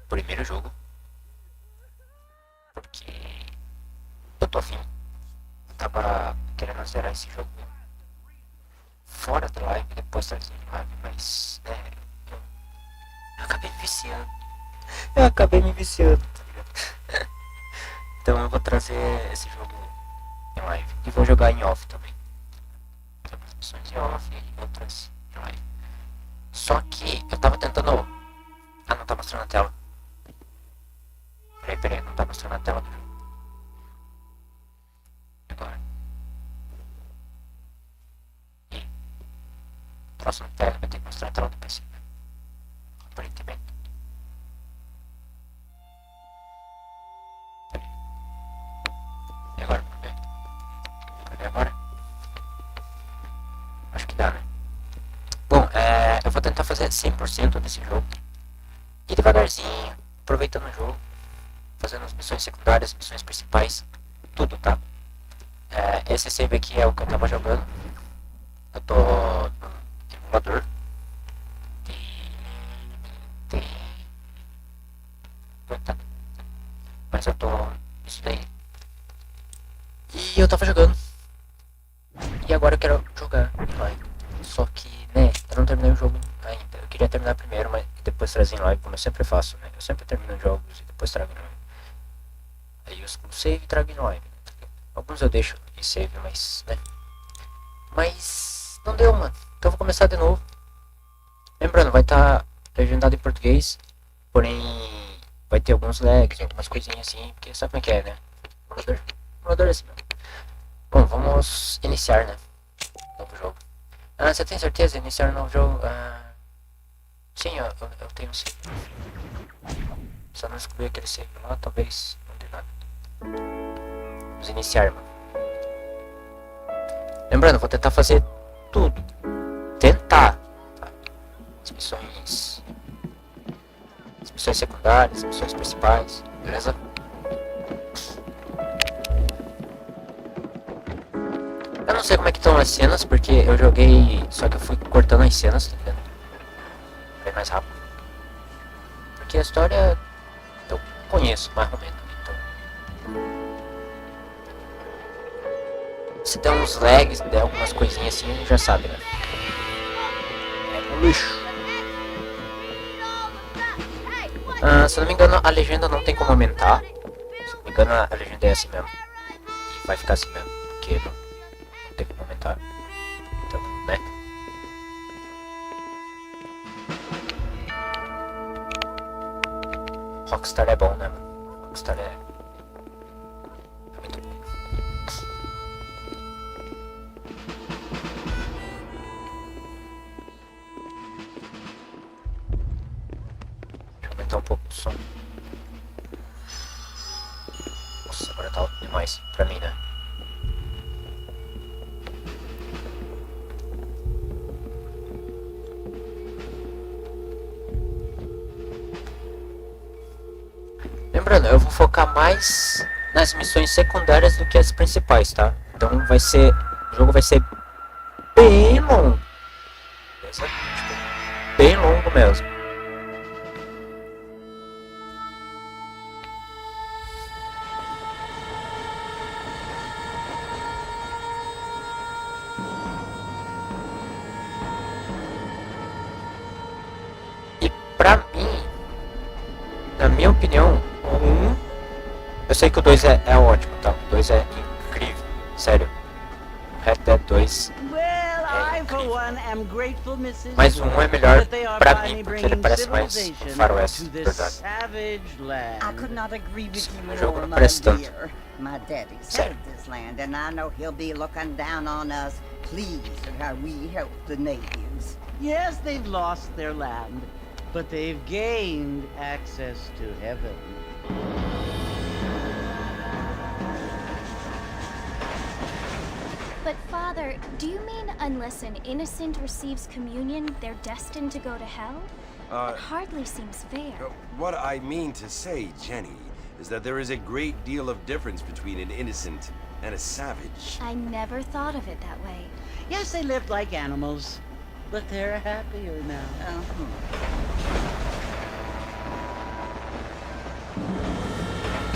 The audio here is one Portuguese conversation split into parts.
Primeiro jogo. Porque eu tô afim. Eu tava querendo zerar esse jogo fora da live, depois trazer live, mas eu acabei me viciando. Eu acabei me viciando, tá ligado? Então eu vou trazer esse jogo em live. E vou jogar em off também. Tem umas missões em off e outras em live. Só que eu tava tentando. Ah, não tá mostrando a tela. Peraí, não tá mostrando a tela do jogo. E agora? E próximo tela vai ter que mostrar a tela do PC. Aparentemente. Peraí. E agora? Pra ver agora? Acho que dá, né? Bom, eu vou tentar fazer 100% desse jogo. E devagarzinho, aproveitando o jogo. Fazendo as missões secundárias, missões principais. Tudo, tá? Esse save aqui é o que eu tava jogando. Eu tô no emulador. Tem. Mas eu tô. Isso daí. E eu tava jogando. E agora eu quero jogar em live. Só que, né, eu não terminei o jogo ainda. Eu queria terminar primeiro, mas depois trazer em live, como eu sempre faço, né? Eu sempre termino os jogos e depois trago em live. Aí eu excluo save e trago em live. Alguns eu deixo de save, mas, né? Mas não deu, mano. Então eu vou começar de novo. Lembrando, vai estar legendado em português. Porém, vai ter alguns lags, algumas coisinhas assim. Porque sabe como é que é, né? Emulador é assim, né? Bom, vamos iniciar, né? Novo jogo. Ah, você tem certeza de iniciar um novo jogo? Sim, eu tenho sim. Só não excluir aquele save lá, talvez não dê nada. Vamos iniciar, mano. Lembrando, vou tentar fazer tudo. Tentar. Tá? As missões secundárias, as missões principais. Beleza? Eu não sei como é que estão as cenas, porque eu joguei, só que eu fui cortando as cenas, tá ligado? Bem mais rápido. Porque a história eu conheço mais ou menos, então. Se der uns lags, se der algumas coisinhas assim, já sabe, né? É um lixo. Se eu não me engano, a legenda não tem como aumentar. Se eu não me engano, a legenda é assim mesmo. E vai ficar assim mesmo, porque não tem como aumentar. Então, né? Rockstar é bom, né, mano? Rockstar é muito bom. Deixa eu aumentar um pouco o som. Nossa, agora tá alto demais pra mim, né? Lembrando, eu vou focar mais nas missões secundárias do que as principais, tá? Então vai ser. O jogo vai ser bem longo. Beleza? Tipo, bem longo mesmo. E pra mim, na minha opinião, eu sei que o 2 é ótimo, tá? O 2 é incrível, sério. Red Dead 2 é incrível. Mas o 1 é melhor pra mim, porque ele parece mais um faroeste, verdade. O jogo não parece tanto. Sério. Yes, they've lost their land, but they've gained access to heaven. But Father, do you mean unless an innocent receives communion, they're destined to go to hell? It hardly seems fair. What I mean to say, Jenny, is that there is a great deal of difference between an innocent and a savage. I never thought of it that way. Yes, they lived like animals, but they're happier now.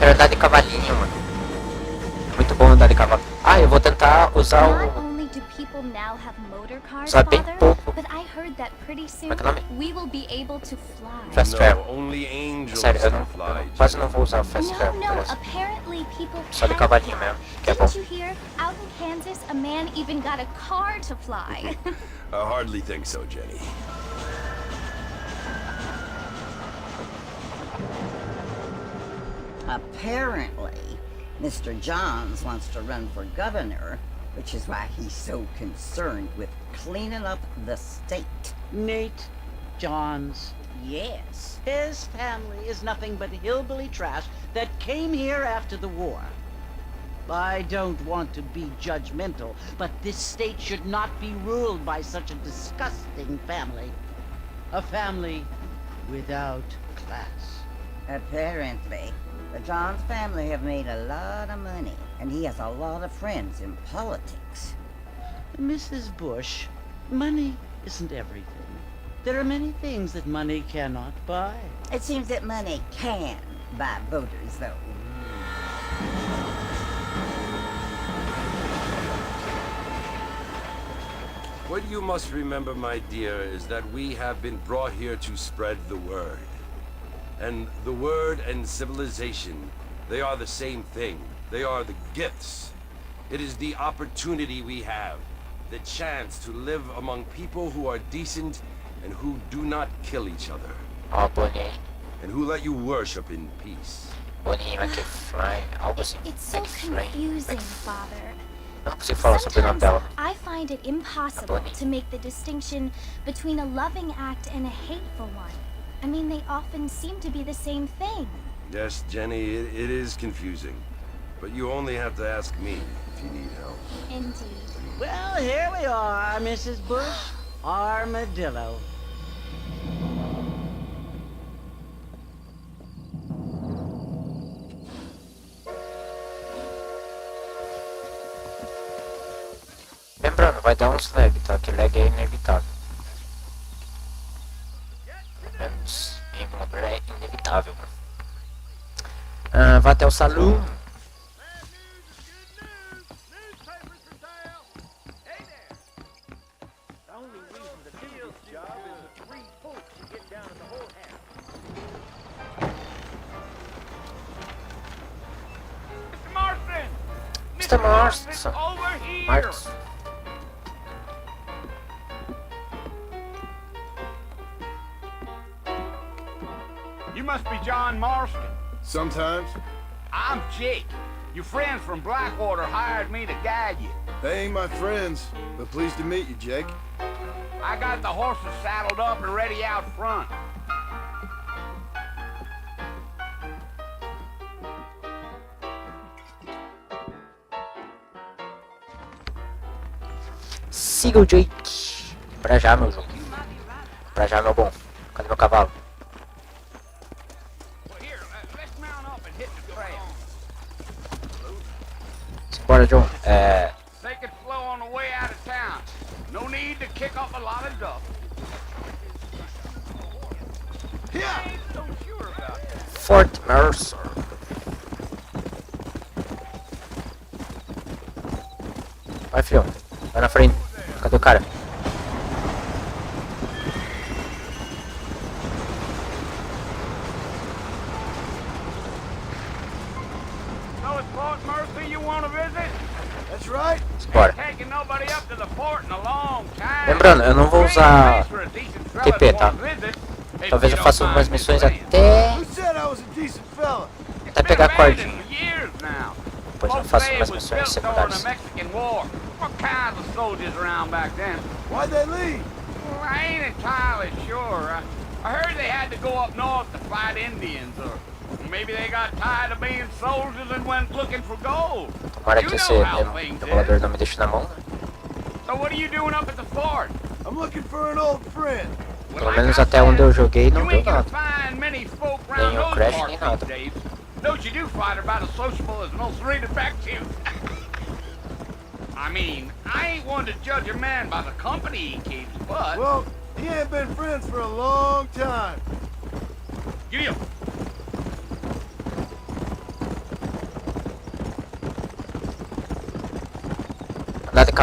quero andar de cavalinho, mano. Muito bom andar de cavalo. Ah, eu vou tentar usar Not o... only do people now have motor cars, Usar bem Father, pouco. but I heard that pretty soon Como é que é o nome? we will be able to fly. Fast travel. No, only angels Sério, eu can fly. quase não vou usar o fast No, travel, no, beleza? apparently people Só de can cavalinho fly. mesmo, que é bom. Didn't you hear? Out in Kansas, a man even got a car to fly. I hardly think so, Jenny. Apparently, Mr. Johns wants to run for governor, which is why he's so concerned with cleaning up the state. Nate Johns. Yes. His family is nothing but hillbilly trash that came here after the war. I don't want to be judgmental, but this state should not be ruled by such a disgusting family. A family without class. Apparently, the Johns family have made a lot of money, and he has a lot of friends in politics. Mrs. Bush, money isn't everything. There are many things that money cannot buy. It seems that money can buy voters, though. What you must remember, my dear, is that we have been brought here to spread the word. And the word and civilization, they are the same thing. They are the gifts. It is the opportunity we have, the chance to live among people who are decent and who do not kill each other, Ó, Bonnie. and who let you worship in peace. Bonnie McFly, algo assim. It's so McFly. confusing, Father. Não consigo falar sobre o nome Sometimes dela. I find it impossible Bonnie. to make the distinction between a loving act and a hateful one. I mean, they often seem to be the same thing. Yes, Jenny, it is confusing. But you only have to ask me if you need help. Indeed. Well, here we are, Mrs. Bush. Armadillo. Lembrando, vai dar uns lag, tá? Que lag é inevitável. Pelo menos em emulador é inevitável. Vai até o saloon. Mr. Marston. Marcos. You must be John Marston. Sometimes. I'm Jake. Your friends from Blackwater hired me to guide you. They ain't my friends, but pleased to meet you, Jake. I got the horses saddled up and ready out front. Siga o Jake. Pra já, meu jogo. Pra já, meu bom. Cadê meu cavalo? Well, here, let's mount up and hit the trail. Bora, John. Take it slow on the way out of town. No need to kick up a lot of dust. I ain't so sure about that. Fort Mercer. Vai, filho. Vai na frente. Cadê o cara? So it's Fort Mercy you want to visit? That's right. Bora. Taking nobody up to the fort in a long time. Lembrando, eu não vou usar TP, tá? Talvez eu faça umas missões até Who said I was a decent fella? pegar a cordinha. Depois eu Folks faço say it umas was missões built during the secundárias. Mexican War. What kinds of soldiers around back then? Why'd they leave? Well, I ain't entirely sure. I heard they had to go up north to fight Indians, or maybe they got tired of being soldiers and went looking for gold. Tomara You que esse know how things emulador is. não me deixe na mão. So what are you doing up at the fort? I'm looking for an old friend. Pelo menos até onde eu joguei não You deu ain't gonna nada. find many folk round Nem o those Crash, parts nem these nada. days. Don't you do fight about as sociable as most ineffective. I mean, I ain't one to judge a man by the company he keeps, but Well, he ain't been friends for a long time. give him.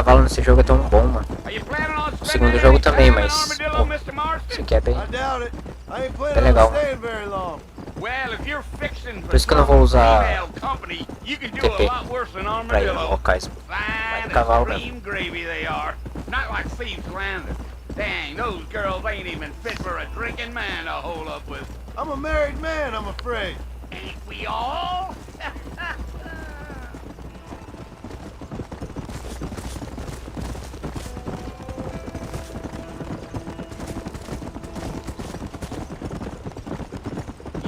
cavalo nesse jogo é tão bom, mano. Are you planning on O spending segundo any jogo time também, in mas Armadillo, pô, Mr. esse Marston? aqui é bem, I doubt it. I ain't bem planning on legal. staying very long. Well, if you're fixing Por for isso que eu não vou some usar female company, you can do a TP lot worse than pra ir nos Armadillo. locais. Vai Fine no as cavalo cream mesmo. gravy they are. Not like Thieves Landing. Dang, those girls ain't even fit for a drinking man to hold up with. I'm a married man, I'm afraid. Ain't we all?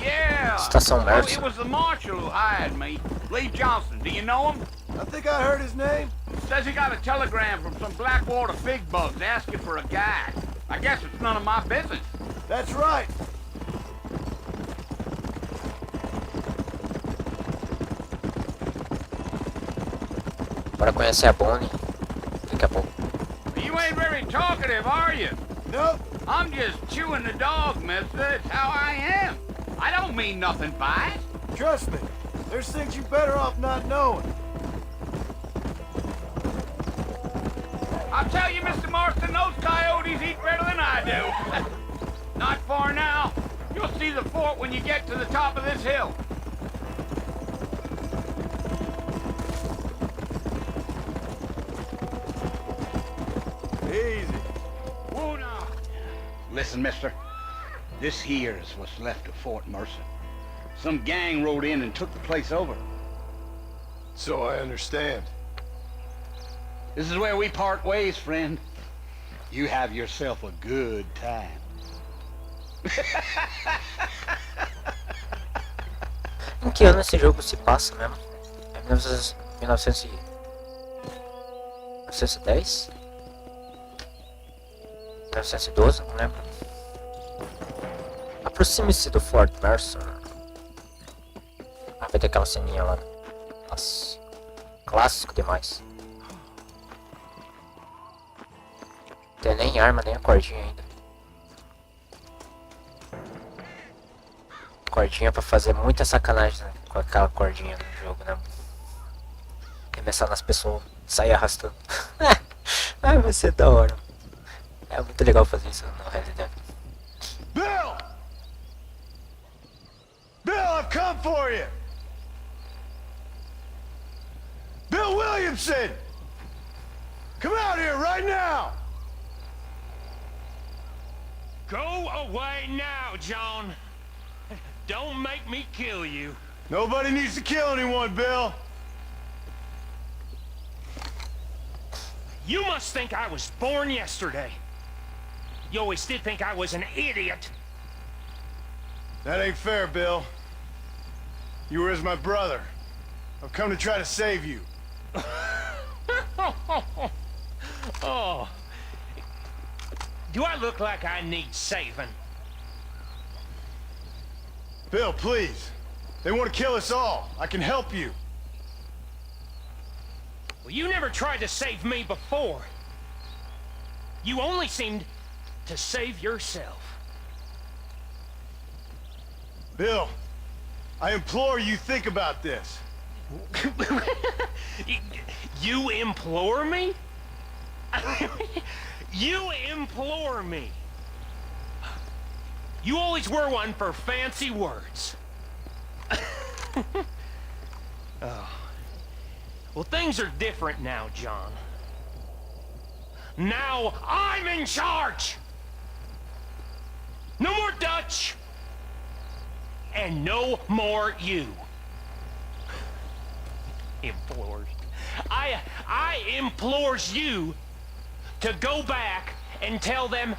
Yeah. Estação Oh, Mercer. it was the marshal who hired me. Lee Johnson. Do you know him? I think I heard his name. Says he got a telegram from some Blackwater big bugs asking for a guide. I guess it's none of my business. That's right. Bora conhecer a Bonnie daqui a pouco. You ain't very talkative, are you? Nope. I'm just chewing the dog, mister. It's how I am. I don't mean nothing by it. Trust me. There's things you're better off not knowing. I'll tell you, Mr. Marston, those coyotes eat better than I do. Not far now. You'll see the fort when you get to the top of this hill. Easy. Whoa, now. Listen, mister. This here is what's left of Fort Mercer. Some gang rode in and took the place over. So I understand. This is where we part ways, friend. You have yourself a good time. Em que ano esse jogo se passa mesmo? É 1910? 1912? Não lembro. Aproxime-se do Fort Mercer. Ah, vai ter aquela ceninha lá. Nossa. Clássico demais. Não tem nem arma, nem a cordinha ainda. Cordinha pra fazer muita sacanagem, né? Com aquela cordinha no jogo, né? Começar nas pessoas, sair arrastando. Ai, vai ser da hora. É muito legal fazer isso no Resident Evil. Bill! Bill, I've come for you! Bill Williamson! Come out here right now! Go away now, John. Don't make me kill you. Nobody needs to kill anyone, Bill. You must think I was born yesterday. You always did think I was an idiot. That ain't fair, Bill. You were as my brother. I've come to try to save you. Oh. Do I look like I need saving? Bill, please. They want to kill us all. I can help you. Well, you never tried to save me before. You only seemed to save yourself. Bill, I implore you think about this. You implore me? You implore me. You always were one for fancy words. Oh. Well, things are different now, John. Now I'm in charge! No more Dutch! And no more you. Implores. I implores you to go back and tell them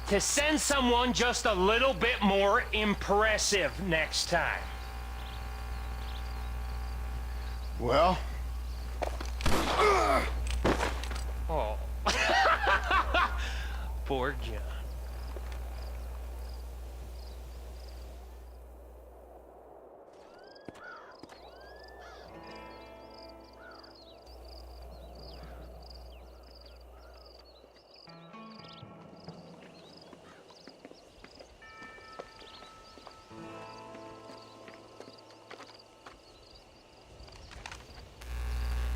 to send someone just a little bit more impressive next time. Well? Oh. Poor John.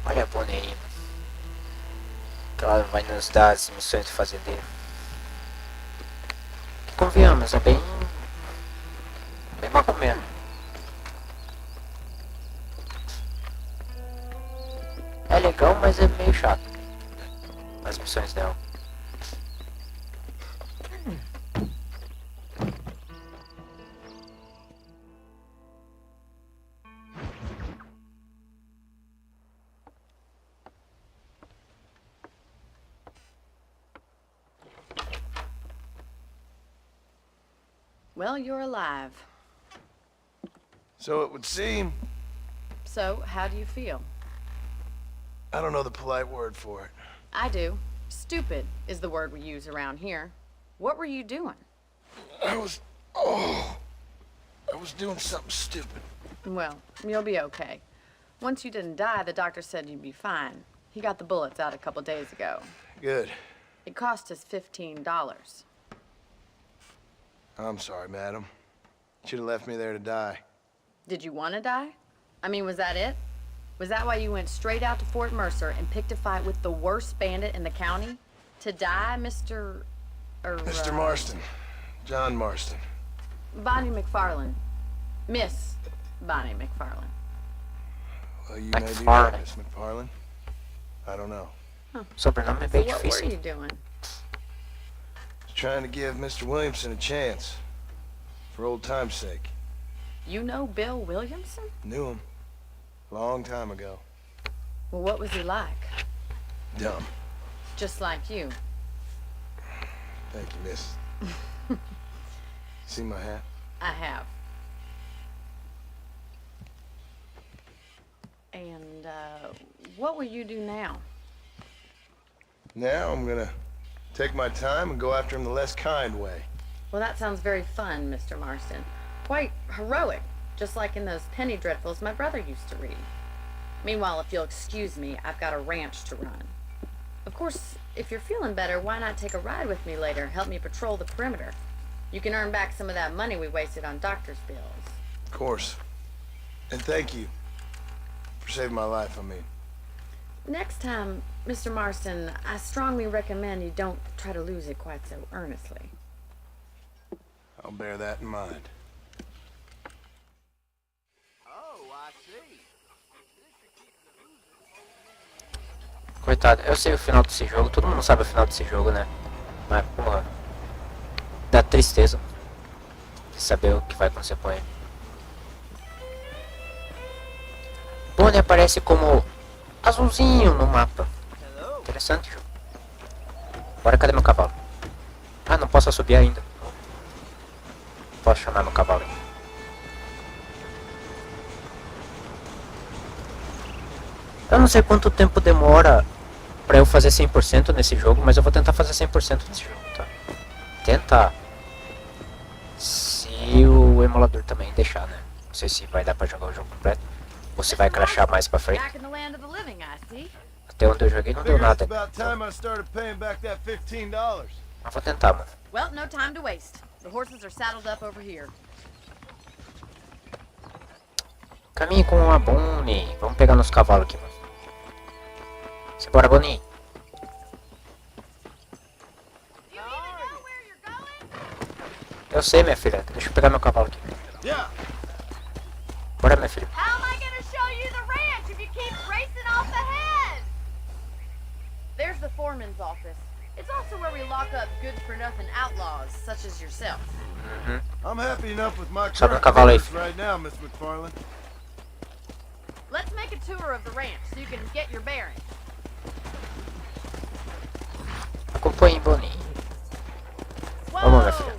Olha a Bonnie aí. ela vai nos dar as missões de fazendeiro. Que convenhamos, é bem mais ou menos. É legal, mas é meio chato as missões dela. Well, you're alive. So it would seem. So, how do you feel? I don't know the polite word for it. I do. Stupid is the word we use around here. What were you doing? I was doing something stupid. Well, you'll be okay. Once you didn't die, the doctor said you'd be fine. He got the bullets out a couple days ago. Good. It cost us $15. I'm sorry, madam. Should have left me there to die. Did you want to die? I mean, was that it? Was that why you went straight out to Fort Mercer and picked a fight with the worst bandit in the county? To die, Mr. Mr. Marston. John Marston. Bonnie McFarlane. Miss Bonnie McFarlane. Well, you may be McFarlane. right, Miss McFarlane. I don't know. Sobrenome é So bem what were difícil. you doing? Just trying to give Mr. Williamson a chance. For old time's sake. You know Bill Williamson? Knew him. Long time ago. Well, what was he like? Dumb. Just like you. Thank you, miss. See my hat? I have. And, what will you do now? Now I'm gonna take my time and go after him the less kind way. Well, that sounds very fun, Mr. Marston. Quite heroic, just like in those penny dreadfuls my brother used to read. Meanwhile, if you'll excuse me, I've got a ranch to run. Of course, if you're feeling better, why not take a ride with me later and help me patrol the perimeter? You can earn back some of that money we wasted on doctor's bills. Of course. And thank you for saving my life, I mean. Next time, Mr. Marston, I strongly recommend you don't try to lose it quite so earnestly. I'll bear that in mind. Oh, I see. Coitado, eu sei o final desse jogo, todo mundo sabe o final desse jogo, né? Mas, porra, dá tristeza de saber o que vai acontecer com ele. Bonnie aparece como azulzinho no mapa. Interessante, jogo. Bora, cadê meu cavalo? Ah, não posso subir ainda. Posso chamar meu cavalo aí. Eu não sei quanto tempo demora pra eu fazer 100% nesse jogo, mas eu vou tentar fazer 100% nesse jogo, tá? Tentar. Se o emulador também deixar, né? Não sei se vai dar pra jogar o jogo completo. Ou se vai crashar mais pra frente. Back in the land of the living, I see. Até onde eu joguei não deu Figured it's nada. about time I started paying back that $15. Mas vou tentar, mano. Well, no time to waste. The horses are saddled up over here. Caminhe com a Bonnie. Vamos pegar nosso cavalo aqui, mano. Simbora, Bonnie. Eu sei, minha filha. Deixa eu pegar meu cavalo aqui. Yeah. Bora, minha filha. How am I gonna show you the ranch if you keep racing off ahead? There's the foreman's office. It's also where we lock up good-for-nothing outlaws, such as yourself. I'm happy enough with my Sobe no current cavalo aí, quarters filho. right now, Miss McFarlane. Let's make a tour of the ranch so you can get your bearings. Acompanhe, Bonnie. Whoa! Vamos, minha filha.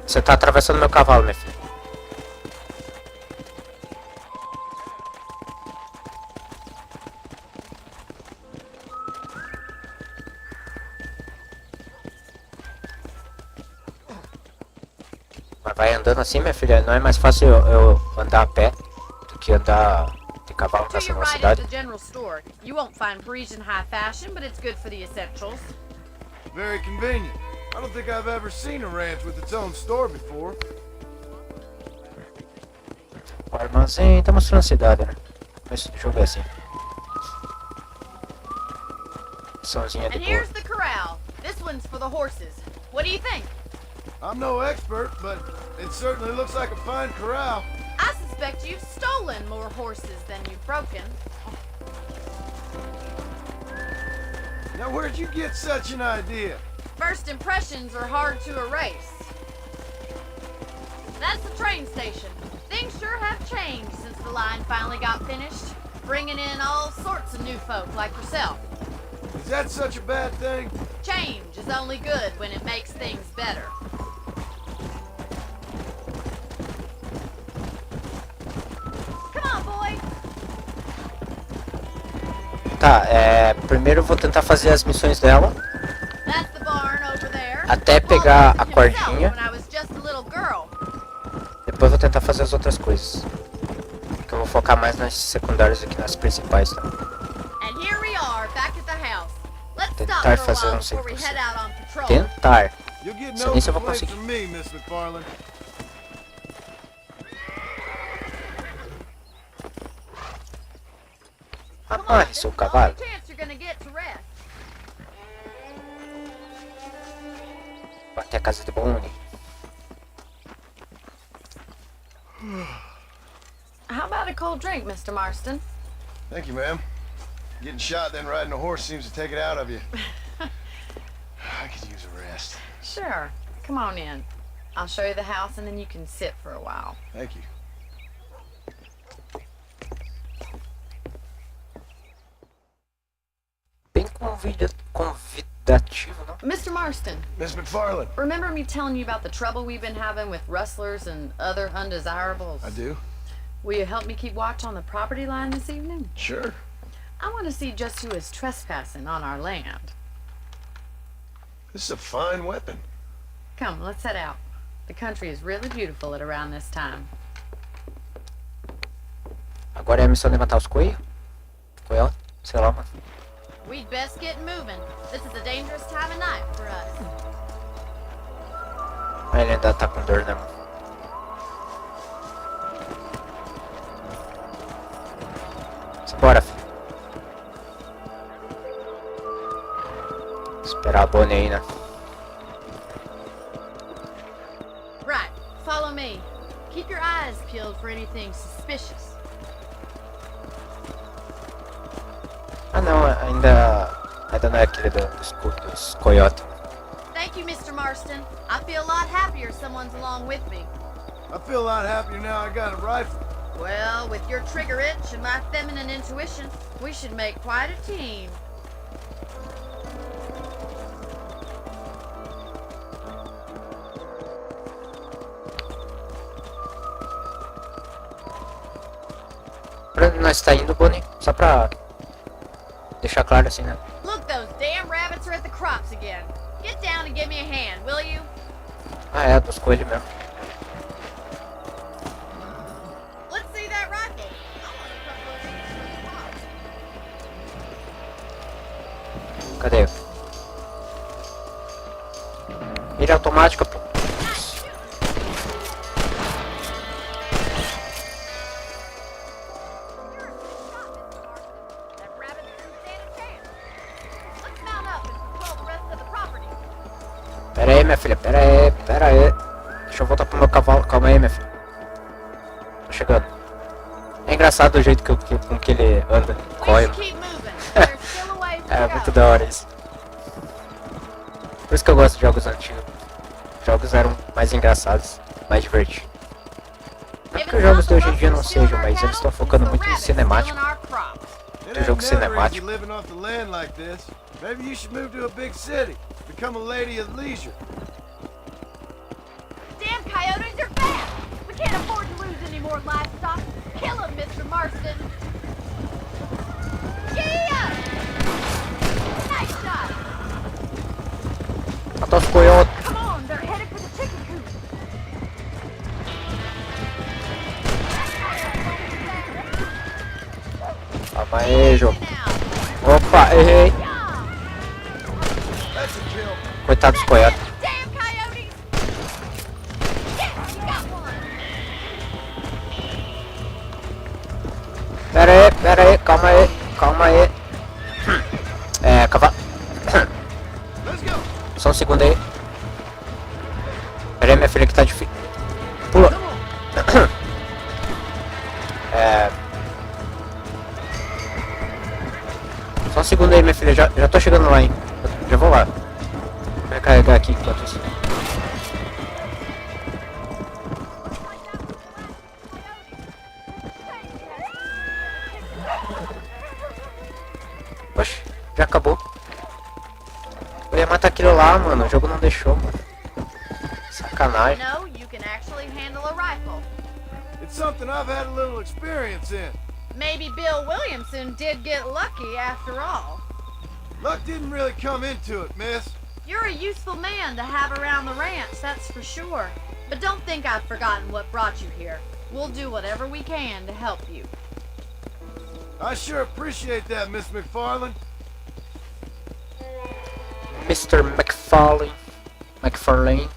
Você tá atravessando meu cavalo, minha filha. Mas vai andando assim, minha filha. Não é mais fácil eu andar a pé do que andar de cavalo To nessa your right is velocidade. the general store. You won't find Parisian high fashion, but it's good for the essentials. Very convenient. I don't think I've ever seen a ranch with its own store before. O armazém tá mostrando a cidade, né? Esse jogo é assim. opçãozinha de And boa. here's the corral. This one's for the horses. What do you think? I'm no expert, but it certainly looks like a fine corral. I suspect you've stolen more horses than you've broken. Now, where'd you get such an idea? First impressions are hard to erase. That's the train station. Things sure have changed since the line finally got finished, bringing in all sorts of new folk like yourself. Is that such a bad thing? Change is only good when it makes things better. Come on, boy. Tá, primeiro eu vou tentar fazer as missões dela. That's the barn over there. Até pegar a Himself cordinha. when I was just a little girl. Depois eu vou tentar fazer as outras coisas. Que eu vou focar mais nas secundárias aqui, nas principais, tá? And here we are, back at the house. Let's stop Tentar for a fazer while um before we 100%. head out on patrol. Tentar. You'll get Sei no nem se eu vou complaints conseguir. from me, Miss McFarland. Amarre seu cavalo. Chance you're gonna get to rest. Vou até a casa de Bonnie. How about a cold drink, Mr. Marston? Thank you, ma'am. Getting shot then riding a horse seems to take it out of you. I could use a rest. Sure. Come on in. I'll show you the house and then you can sit for a while. Thank you. Bem convidativo, não? Mr. Marston, Miss McFarland. remember me telling you about the trouble we've been having with rustlers and other undesirables? I do. Will you help me keep watch on the property line this evening? Sure. I want to see just who is trespassing on our land. This is a fine weapon. Come, let's head out. The country is really beautiful at around this time. Agora é a missão de matar os coelhos? Coelho? Sei lá, mano. We'd best get moving. This is a dangerous time of night for us. Ah, ele ainda tá com dor, né, mano? Bora, filho. Esperar a Bonnie aí, né? Right, follow me. Keep your eyes peeled for anything suspicious. Ah, não, ainda não é aquele dos coiotes. Thank you, Mr. Marston. I feel a lot happier someone's along with me. I feel a lot happier now I got a rifle. Well, with your trigger itch and my feminine intuition, we should make quite a team. Pra onde nós tá indo, Bonnie? Só pra deixar claro assim, né? Look, those damn rabbits are at the crops again. Get down and give me a hand, will you? Ah, é, dos coelhos mesmo. Let's see that rifle. I want a couple of these. Cadê? Mira automática, pô. That rabbit didn't stand a chance. Let's mount up and patrol the rest of the property. Pera aí, minha filha, pera aí. Deixa eu voltar pro meu cavalo, calma aí, minha filha. Tô chegando. É engraçado o jeito com que ele anda, We corre. should keep moving. There's still a ways to É go. muito da hora isso. Por isso que eu gosto de jogos antigos. Os jogos eram mais engraçados, mais divertidos. Não If que os it's jogos de not hoje em dia não the buffalo sejam, mas stealing eles estão our focando cattle, muito em it's the cinemático. rabbits stealing our crops. It Do ain't jogo never easy cinemático. living off the land like this. Maybe you should move to a big city. Become a lady of leisure. Damn coyotes are fast! We can't afford to lose any more livestock. Kill them, Mr. Marston! Yeah! Nice shot! Matar os coiotes. Come on, they're headed for the chicken coop. Calma aí, jogo. Now, Opa, errei. yeah! That's a kill. Coitado dos coiotes. Damn coyotes! Yeah, you got one! Pera aí, calma aí. É, cavalo. segundo aí. Pera aí, minha filha, que tá difícil. Pula. Só um segundo aí, minha filha. Já tô chegando lá, hein. Já vou lá. Vou carregar aqui enquanto isso. Oxe, já acabou. Eu ia matar aquilo lá, mano. O jogo não deixou, mano. Sacanagem. No, you can actually handle a rifle. It's something I've had a little experience in. Maybe Bill Williamson did get lucky after all. Luck didn't really come into it, miss. You're a useful man to have around the ranch, that's for sure. But don't think I've forgotten what brought you here. We'll do whatever we can to help you. I sure appreciate that, Miss McFarland. Mr. McFarlane.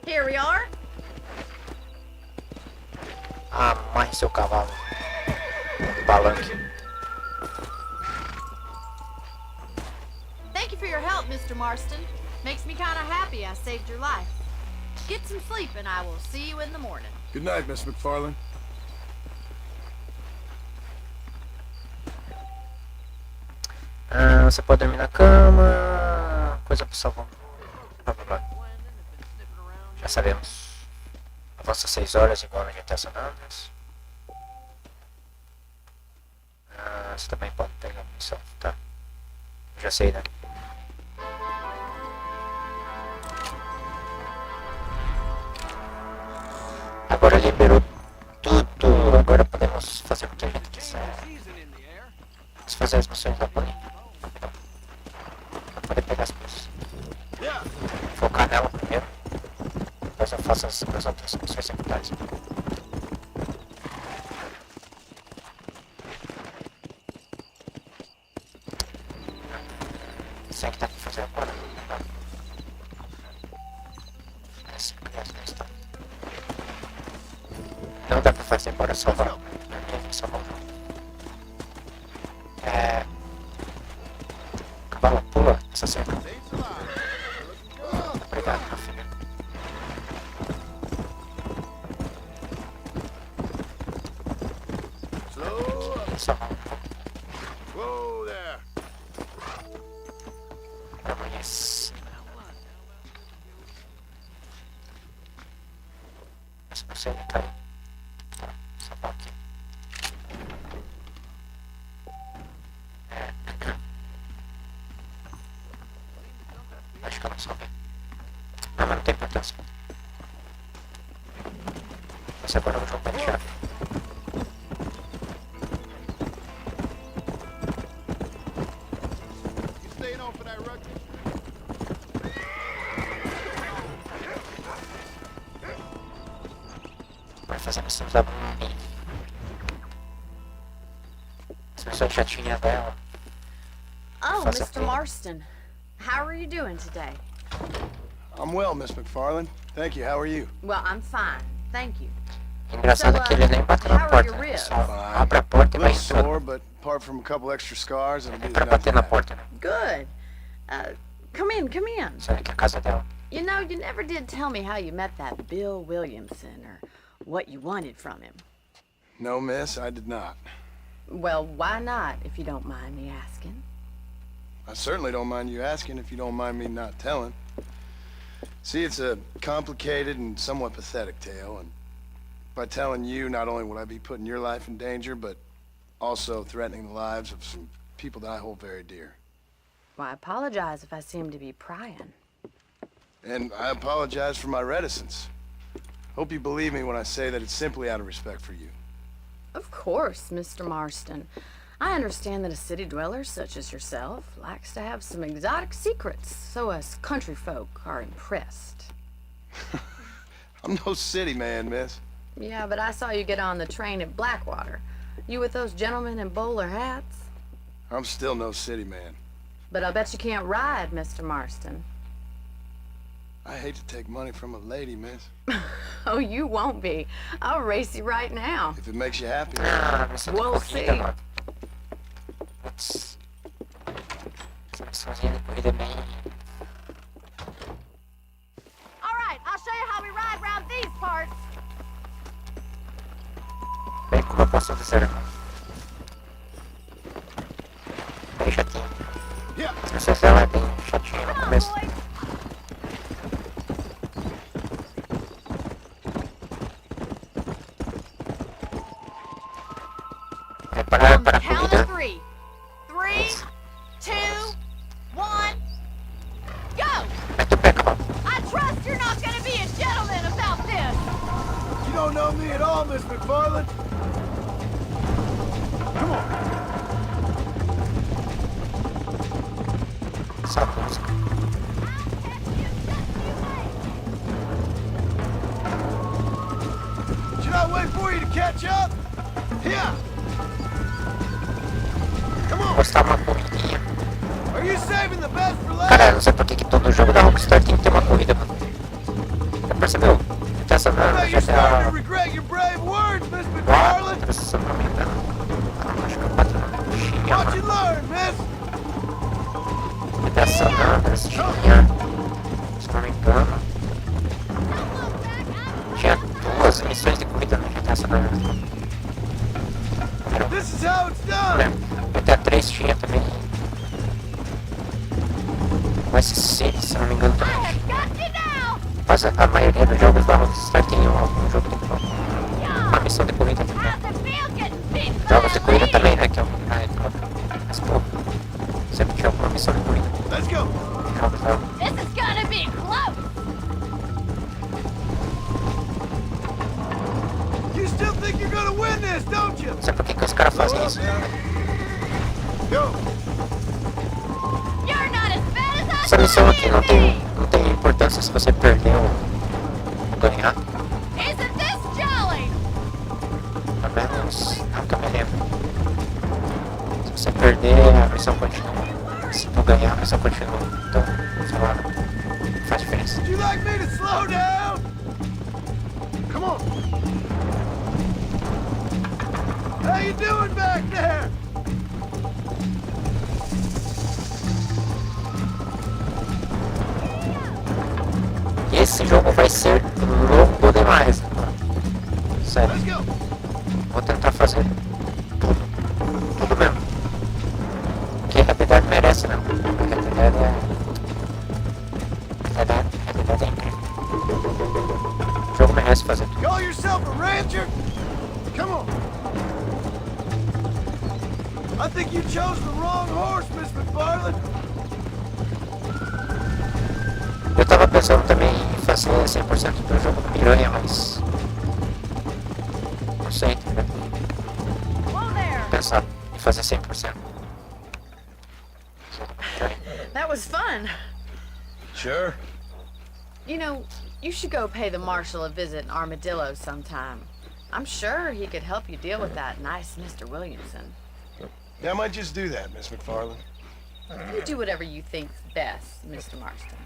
Here we are. Amarre seu cavalo. Palanque. Thank you for your help, Mr. Marston. Makes me kind of happy I saved your life. Get some sleep and I will see you in the morning. Good night, Miss McFarland. Você pode dormir na cama. Coisa pro salvão. Blá, blá, blá. Já sabemos. Avança 6 horas igual a gente acionadas. Você também pode pegar missão, tá? Já sei, né? Agora liberou tudo. Agora podemos fazer o que a gente quiser. Vamos fazer as missões da Bonnie. Pra poder pegar as coisas. Focar nela primeiro. Depois eu faço as outras missões secundárias. Isso é que dá pra fazer agora. Não dá pra fazer, bora salvar. Salvar o jogo. Cavalo, pula essa cerca. Obrigado, meu filho. Salvar um pouco. Whoa there. Yes. Esse não sei, tá aí. Salvar aqui. Acho que eu não salvei. Não, mas não tem importância. Mas agora o jogo vai deixar. You staying on for that Rutgers? Vai fazer missões da Bonnie. As missões já tinha dela. Oh, Fazer Mr. tudo. Marston. How are you doing today? I'm well, Miss McFarland. Thank you. How are you? Well, I'm fine. Thank you. Engraçado que ele nem bateu na how are porta. your Né? ribs? Só abre a porta A e vai little entrando. sore, but apart from a couple extra scars, it'll be É pra nothing bater na bad. porta, né? Good. Come in, come in. Sabe que é a casa dela. You know, you never did tell me how you met that Bill Williamson or what you wanted from him. No, miss, I did not. Well, why not, if you don't mind me asking? I certainly don't mind you asking if you don't mind me not telling. See, it's a complicated and somewhat pathetic tale, and by telling you, not only will I be putting your life in danger, but also threatening the lives of some people that I hold very dear. Well, I apologize if I seem to be prying. And I apologize for my reticence. Hope you believe me when I say that it's simply out of respect for you. Of course, Mr. Marston. I understand that a city dweller such as yourself likes to have some exotic secrets, so us country folk are impressed. I'm no city man, miss. Yeah, but I saw you get on the train at Blackwater. You with those gentlemen in bowler hats? I'm still no city man. But I'll bet you can't ride, Mr. Marston. I hate to take money from a lady, miss. Oh, you won't be. I'll race you right now. If it makes you happy. Ah, missão de We'll corrida, see. mano. Putz. Essa missãozinha de corrida é bem... Alright, I'll show you how we ride around these parts. Bem como eu posso dizer. Bem chatinho. As missões dela é bem chatinha no começo. On the Para a count corrida. of three. 3, 2, 1, go! Mete o pé, cavalo. I trust you're not gonna be a gentleman about this. You don't know me at all, Miss McFarland. Come on. Essa música. Should I wait for you to catch up? Here. Come on. Postar uma corridinha. Are you saving the best for Cara, eu last? não sei por que todo jogo da Rockstar tem que ter uma corrida, mano. Já percebeu? GTA San I bet Andreas, you're starting to GTA regret your brave words, Miss 4, McFarland. se eu não me engano. Acho que é 4 não tinha, Watch and mano. learn, miss. GTA San Andreas tinha, se eu não me engano. Tinha 2 missões de corrida no GTA San Andreas. This is how it's Não done. lembro. GTA 3 tinha também. O S6, se eu não me engano, também tinha. Got you now! Mas a maioria dos jogos da Rockstar tem algum jogo de uma missão de corrida também. How's it feel getting beat by Jogos de a corrida lady? também, né? Que é o. Mas pô, sempre tinha alguma missão de corrida. Let's go. Jogos da. This is gonna be close! You still think you're gonna win this, don't you? Não sei por que os caras fazem isso. Go. You're not as bad as I Essa missão thought aqui não you'd tem, be! não tem importância se você perder ou ganhar. Isn't this jolly? Pelo menos nunca me lembro. Se você perder, a missão continua. Se tu ganhar, a missão continua. Então, sei lá, não faz diferença. Would you like me to slow down? Come on. How you doing back there? Esse jogo vai ser louco demais. Sério, Let's go. vou tentar fazer tudo. Tudo mesmo. Que a realidade merece, não. A realidade é. A realidade é incrível. O jogo merece fazer tudo. Call yourself a rancher? Come on. I think you chose the wrong horse, Miss McFarland. Eu tava pensando também em fazer 100% do jogo do Piranha, mas. Não sei, tá ligado? Whoa there! Pensar em fazer 100%. That was fun. Sure. You know, you should go pay the marshal a visit in Armadillo sometime. I'm sure he could help you deal with that nice Mr. Williamson. Yeah, I might just do that, Miss McFarland. You do whatever you think's best, Mr. Marston.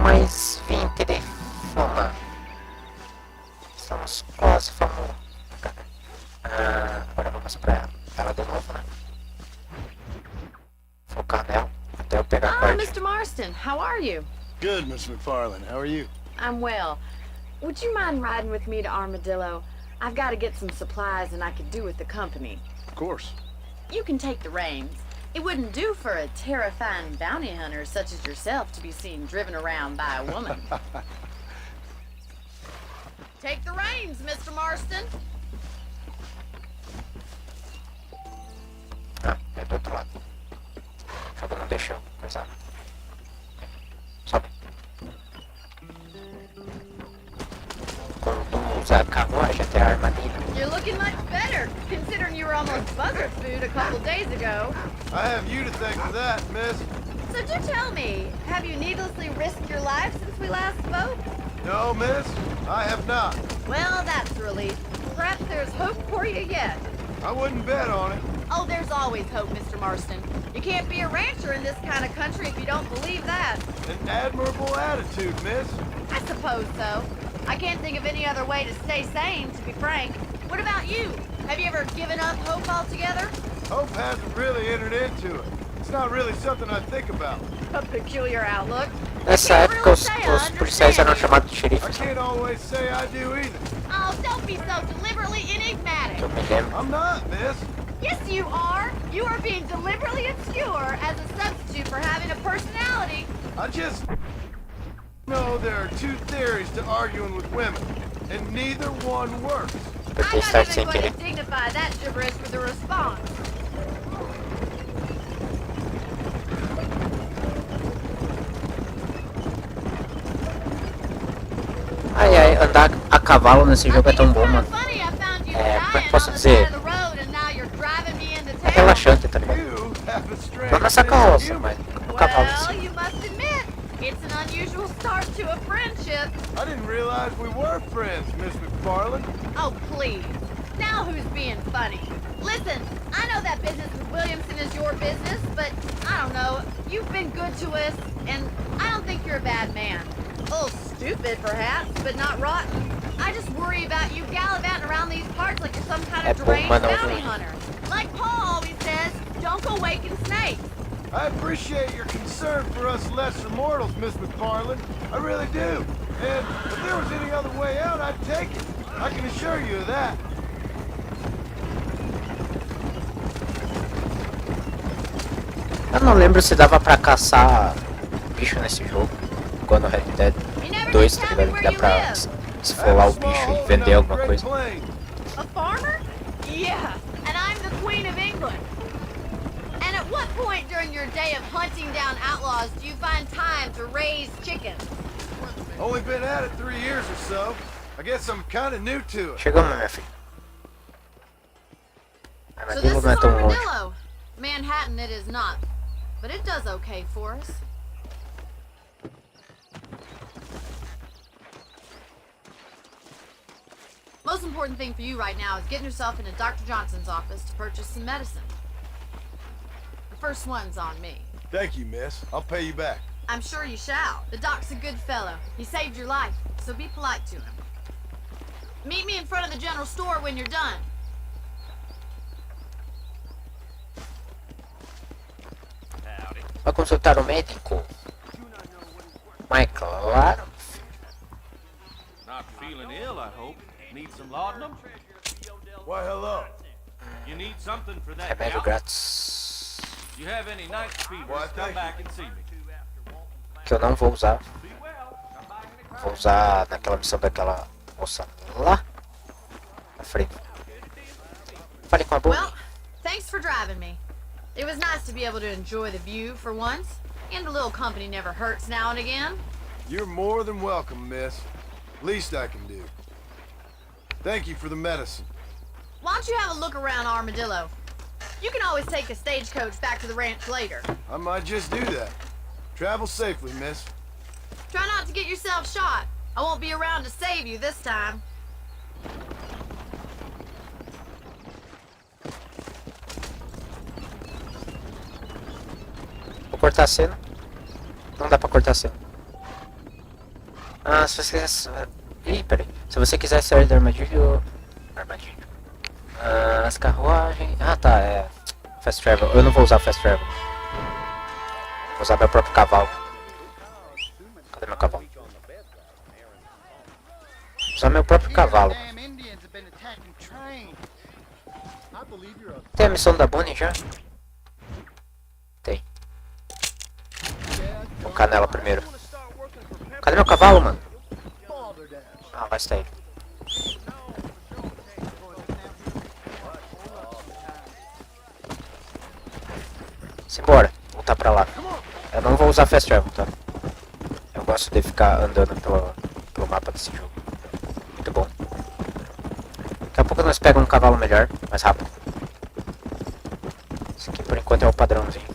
Mais 20 de fama. Estamos quase famosos. Agora eu vou passar pra ela de novo, né? Focar nela até eu pegar a Oh, parte. Mr. Marston, how are you? Good, Miss McFarland. How are you? I'm well. Would you mind riding with me to Armadillo? I've got to get some supplies and I could do with the company. Of course. You can take the reins. It wouldn't do for a terrifying bounty hunter such as yourself to be seen driven around by a woman. Take the reins, Mr. Marston. Ah, é do outro lado. O jogo não deixou coisa. Sobe. Quando usar carruagem até a armadilha. You're looking much better, considering you were almost buzzard food a couple days ago. I have you to thank for that, miss. So do tell me, have you needlessly risked your life since we last spoke? No, miss, I have not. Well, that's a relief. Perhaps there's hope for you yet. I wouldn't bet on it. Oh, there's always hope, Mr. Marston. You can't be a rancher in this kind of country if you don't believe that. An admirable attitude, miss. I suppose so. I can't think of any other way to stay sane, to be frank. What about you? Have you ever given up hope altogether? Hope hasn't really entered into it. It's not really something I think about. A peculiar outlook. Nessa época os policiais eram chamados de I xerifes. can't always say I do either. Oh, don't be so deliberately enigmatic. Que eu me lembro. I'm not, miss. Yes, you are. You are being deliberately obscure as a substitute for having a personality. I just know there are two theories to arguing with women, and neither one works. Apertei I'm start not sem even going querer. to dignify that gibberish with a response. Ai ai, andar a cavalo nesse jogo é tão bom, mano. Funny, I found you É, como é que dying posso on the dizer? side of the road and now you're driving me into É town. relaxante, tá ligado? You have a strange Não nessa sense of carroça, humor. mas no cavalo em Well, si. you must admit, it's an unusual start to a friendship. I didn't realize we were friends, Miss McFarland. Oh, please. Now who's being funny? Listen, I know that business with Williamson is your business, but I don't know. You've been good to us, and I don't think you're a bad man. A little stupid, perhaps, but not rotten. I just worry about you gallivanting around these parts like you're some kind of É bom, deranged mas não bounty ruim. hunter. Like Paul always says, don't go waking snakes. I appreciate your concern for us lesser mortals, Miss McFarland. I really do. And if there was any other way out, I'd take it. I can assure you of that. Eu não lembro se dava pra caçar bicho nesse jogo. Igual no Red Dead 2, tá ligado? Que dá pra esfolar o bicho e vender alguma coisa. A farmer? Yeah, and I'm the Queen of England. And at what point during your day of hunting down outlaws do you find time to raise chickens? Only been at it 3 years or so. I guess I'm kind of new to it. Chegamos, minha filha. So Armadillo this is não é tão longe. Armadillo. Manhattan it is not, but it does okay for us. Most important thing for you right now is getting yourself into Dr. Johnson's office to purchase some medicine. The first one's on me. Thank you, miss. I'll pay you back. I'm sure you shall. The doc's a good fellow. He saved your life, so be polite to him. Meet me in front of the general store when you're done. Vai consultar o médico? Mas claro. Not feeling ill, I hope. Need some laudanum? Why, hello. You need something for that Remédio gout? grátis. You have any night fevers? Why, Come thank back and see me. Que eu não vou usar. Be well. Come by anytime. Vou usar naquela missão daquela moça lá na frente. Fale com a Bonnie. Well, thanks for driving me. It was nice to be able to enjoy the view for once, and a little company never hurts now and again. You're more than welcome, miss. Least I can do. Thank you for the medicine. Why don't you have a look around Armadillo? You can always take a stagecoach back to the ranch later. I might just do that. Travel safely, miss. Try not to get yourself shot. I won't be around to save you this time. Vou cortar a cena. Não dá pra cortar a cena. Ah, se você quiser... Ih, peraí. Se você quiser sair do armadilho... Armadilho. Ah, as carruagens... Ah, tá, é... Fast Travel. Eu não vou usar Fast Travel. Vou usar meu próprio cavalo. Cadê meu cavalo? Vou usar meu próprio cavalo. Tem a missão da Bonnie já? Tem. Vou focar nela primeiro. Cadê meu cavalo, mano? Ah, lá está ele. Simbora, voltar pra lá. Eu não vou usar Fast Travel, tá? Eu gosto de ficar andando pelo mapa desse jogo. Muito bom. Daqui a pouco nós pegamos um cavalo melhor, mais rápido. Esse aqui por enquanto é o padrãozinho.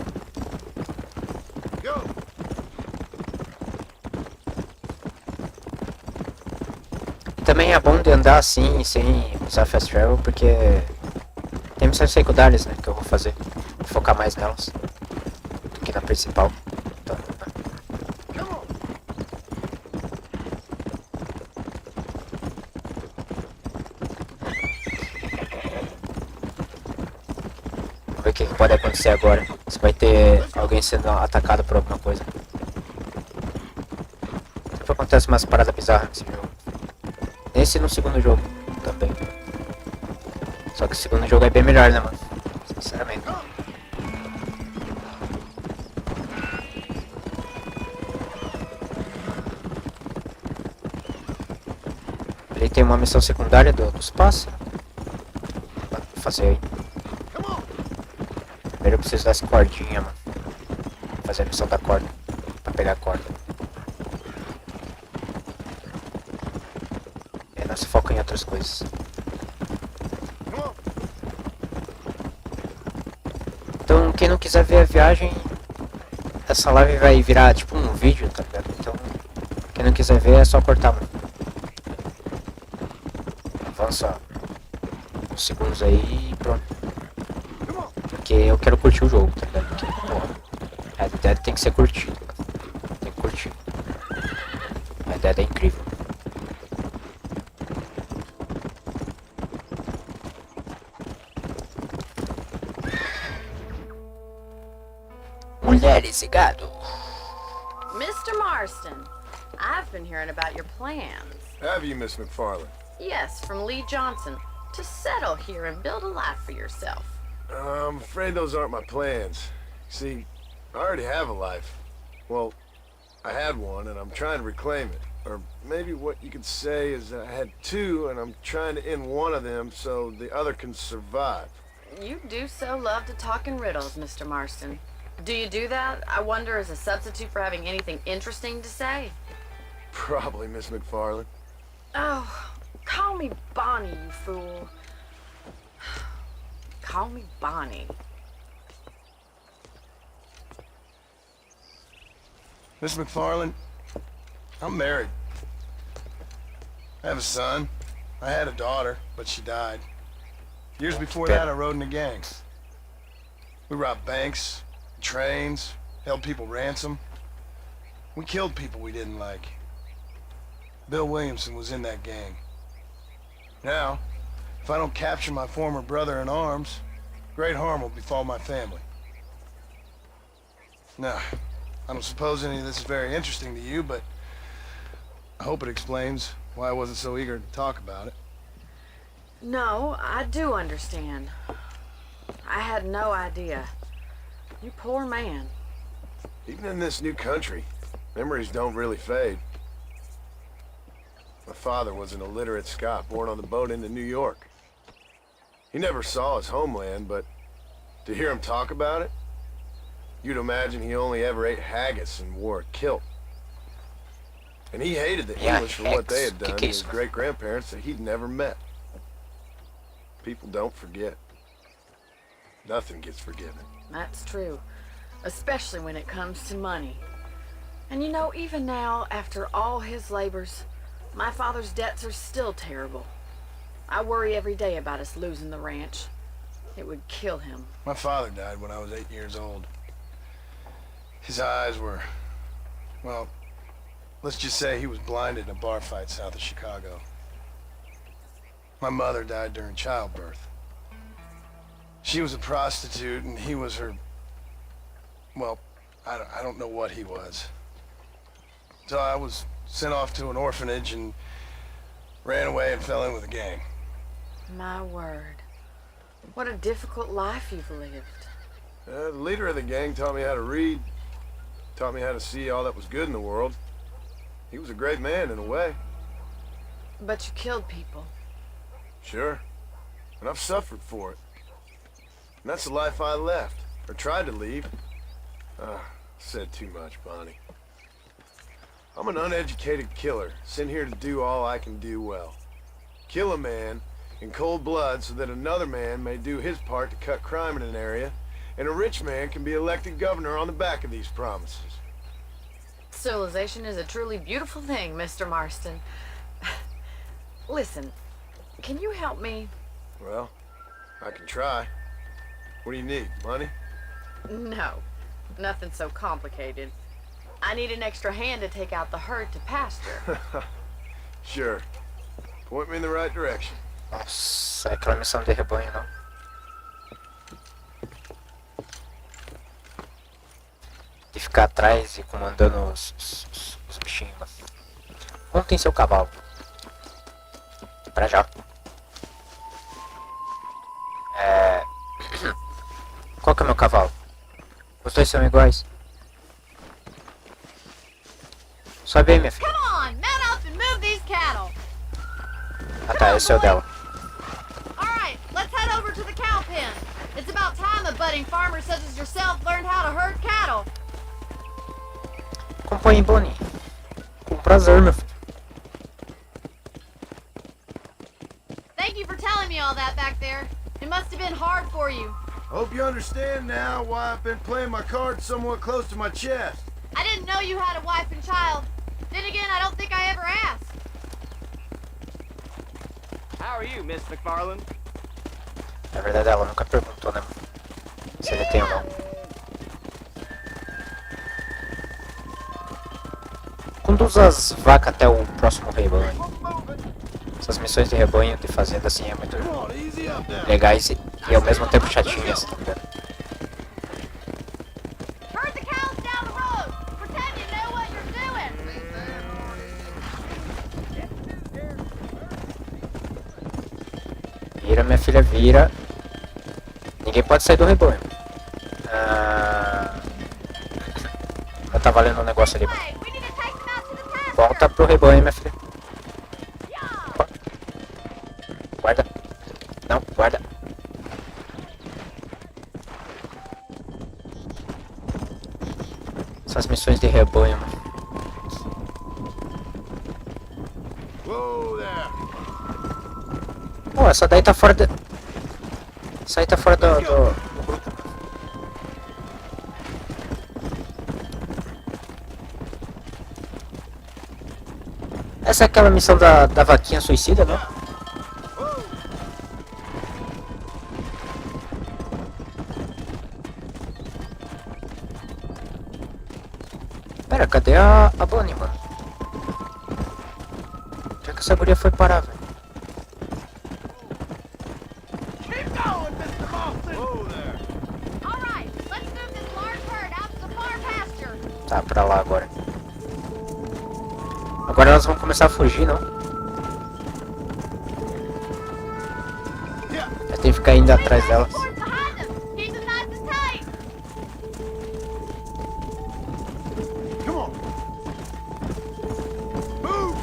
Também é bom de andar assim, sem usar Fast Travel, porque tem missões secundárias, né? Que eu vou fazer. Vou focar mais nelas do que na principal. Então, vamos ver o que pode acontecer agora. Se vai ter alguém sendo atacado por alguma coisa. Sempre acontece umas paradas bizarras nesse jogo. Nesse e no segundo jogo também. Só que o segundo jogo é bem melhor, né, mano? Sinceramente. Ele tem uma missão secundária dos pássaros. Vou fazer aí. Primeiro eu preciso dessa cordinha, mano. Vou fazer a missão da corda. Pra pegar a corda. E aí nós foca em outras coisas. Então quem não quiser ver a viagem, essa live vai virar tipo um vídeo, tá ligado? Então quem não quiser ver é só cortar, mano. Avança uns segundos aí e pronto. Porque eu quero curtir o jogo, tá ligado? Porque, porra, Red Dead tem que ser curtido, mano. Tem que curtir. Red Dead é incrível. Mulheres e gado. Mr. Marston, I've been hearing about your plans. Have you, Miss McFarland? Yes, from Lee Johnson. To settle here and build a life for yourself. I'm afraid those aren't my plans. See, I already have a life. Well, I had one, and I'm trying to reclaim it. Or maybe what you could say is that I had two, and I'm trying to end one of them so the other can survive. You do so love to talk in riddles, Mr. Marston. Do you do that, I wonder, as a substitute for having anything interesting to say? Probably, Miss McFarland. Oh, call me Bonnie, you fool. Call me Bonnie. Miss McFarland, I'm married. I have a son. I had a daughter, but she died. Years before that, I rode in a gang. We robbed banks, trains, held people ransom. We killed people we didn't like. Bill Williamson was in that gang. Now, if I don't capture my former brother in arms, great harm will befall my family. Now, I don't suppose any of this is very interesting to you, but I hope it explains why I wasn't so eager to talk about it. No, I do understand. I had no idea. You poor man. Even in this new country, memories don't really fade. My father was an illiterate Scot born on the boat into New York. He never saw his homeland, but to hear him talk about it, you'd imagine he only ever ate haggis and wore a kilt. And he hated the English for what they had done to his great-grandparents that he'd never met. People don't forget. Nothing gets forgiven. That's true. Especially when it comes to money. And you know, even now, after all his labors, my father's debts are still terrible. I worry every day about us losing the ranch. It would kill him. My father died when I was 8 years old. His eyes were, well, let's just say he was blinded in a bar fight south of Chicago. My mother died during childbirth. She was a prostitute and he was her, well, I don't know what he was. So I was sent off to an orphanage and ran away and fell in with a gang. My word. What a difficult life you've lived. The leader of the gang taught me how to read, taught me how to see all that was good in the world. He was a great man in a way. But you killed people. Sure. And I've suffered for it. And that's the life I left, or tried to leave. Said too much, Bonnie. I'm an uneducated killer, sent here to do all I can do well. Kill a man in cold blood so that another man may do his part to cut crime in an area, and a rich man can be elected governor on the back of these promises. Civilization is a truly beautiful thing, Mr. Marston. Listen, can you help me? Well, I can try. What do you need? Money? No, nothing so complicated. I need an extra hand to take out the herd to pasture. Sure. Point me in the right direction. Nossa, é aquela missão de rebanho, não? De ficar atrás e comandando os bichinhos lá. Onde tem seu cavalo? Pra já. Qual que é o meu cavalo? Os dois são iguais. Sobe aí, minha filha. Come on, mount up and move these cattle. Ah tá, esse é o dela. All right, let's head over to the cow pen. It's about time a budding farmer such as yourself learned how to herd cattle. Acompanhe, Bonnie. Com prazer, meu filho. Thank you for telling me all that back there. It must have been hard for you. Hope you understand now why I've been playing my cards somewhat close to my chest. I didn't know you had a wife and child. Then again, I don't think I ever asked. How are you, Miss McFarland? Na verdade, ela nunca perguntou, né? Se ele tem ou não. Conduza as vacas até o próximo rebanho. Essas missões de rebanho de fazenda assim é muito legais e ao mesmo tempo chatinhas, tá ligado? Herd the cows down the road. Pretend you know what you're doing. Vira, minha filha, vira. Ninguém pode sair do rebanho. Tá valendo um negócio ali, mano. Hey, we need to take them out to the pasture. Volta pro rebanho, minha filha. Guarda. Não, guarda. Essas missões de rebanho, mano. Pô, essa daí tá fora de... Essa aí tá fora do grupo. Essa é aquela missão da vaquinha suicida, não? Pera, cadê a Bonnie, mano? Onde é que essa guria foi parar, velho? All right, let's move this large herd out to the far pasture. Tá, pra lá agora. Agora elas vão começar a fugir, não? Eu tenho que ficar indo atrás delas. Towards behind them. Keep them nice and tight. Come on. Move.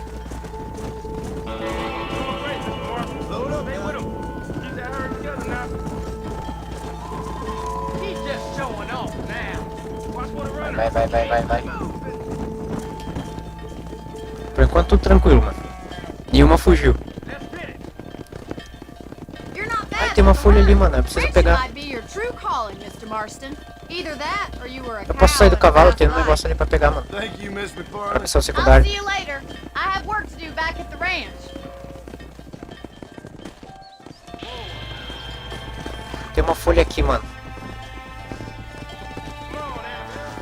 Load up. Stay with him. Keep that herd together now. He's just showing off now. Watch what a runner. Vai. Por enquanto tudo tranquilo, mano. Nenhuma fugiu. You're not Ai, bad, tem uma Mr. folha ali, Hunter. mano. Eu preciso Ranching pegar. might be your true calling, Mr. Marston. Either that, or you were a Eu posso sair do cow in a cavalo, past tem um life. negócio ali pra pegar, mano. Thank you, Miss Pra McFarland. missão I'll secundária. see you later. I have work to do back at the ranch. Tem uma folha aqui, mano.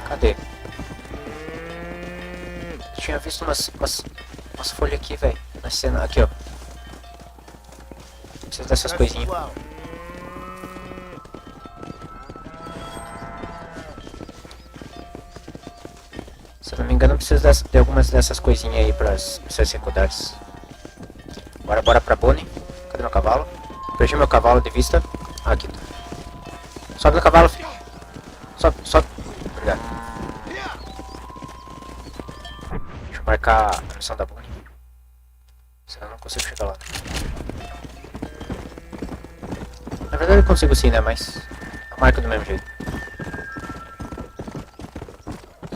Cadê? Tinha visto umas folhas aqui, velho. Na cena. Aqui, ó. Preciso dessas coisinhas. Se eu não me engano, eu preciso de algumas dessas coisinhas aí pras missões secundárias. Bora pra Bonnie. Cadê meu cavalo? Perdi meu cavalo de vista. Ah, aqui. Sobe no cavalo, filho. Sobe. Obrigado. Deixa eu marcar a missão da Bonnie. Senão eu não consigo chegar lá. Na verdade eu consigo sim, né? Mas eu marco do mesmo jeito.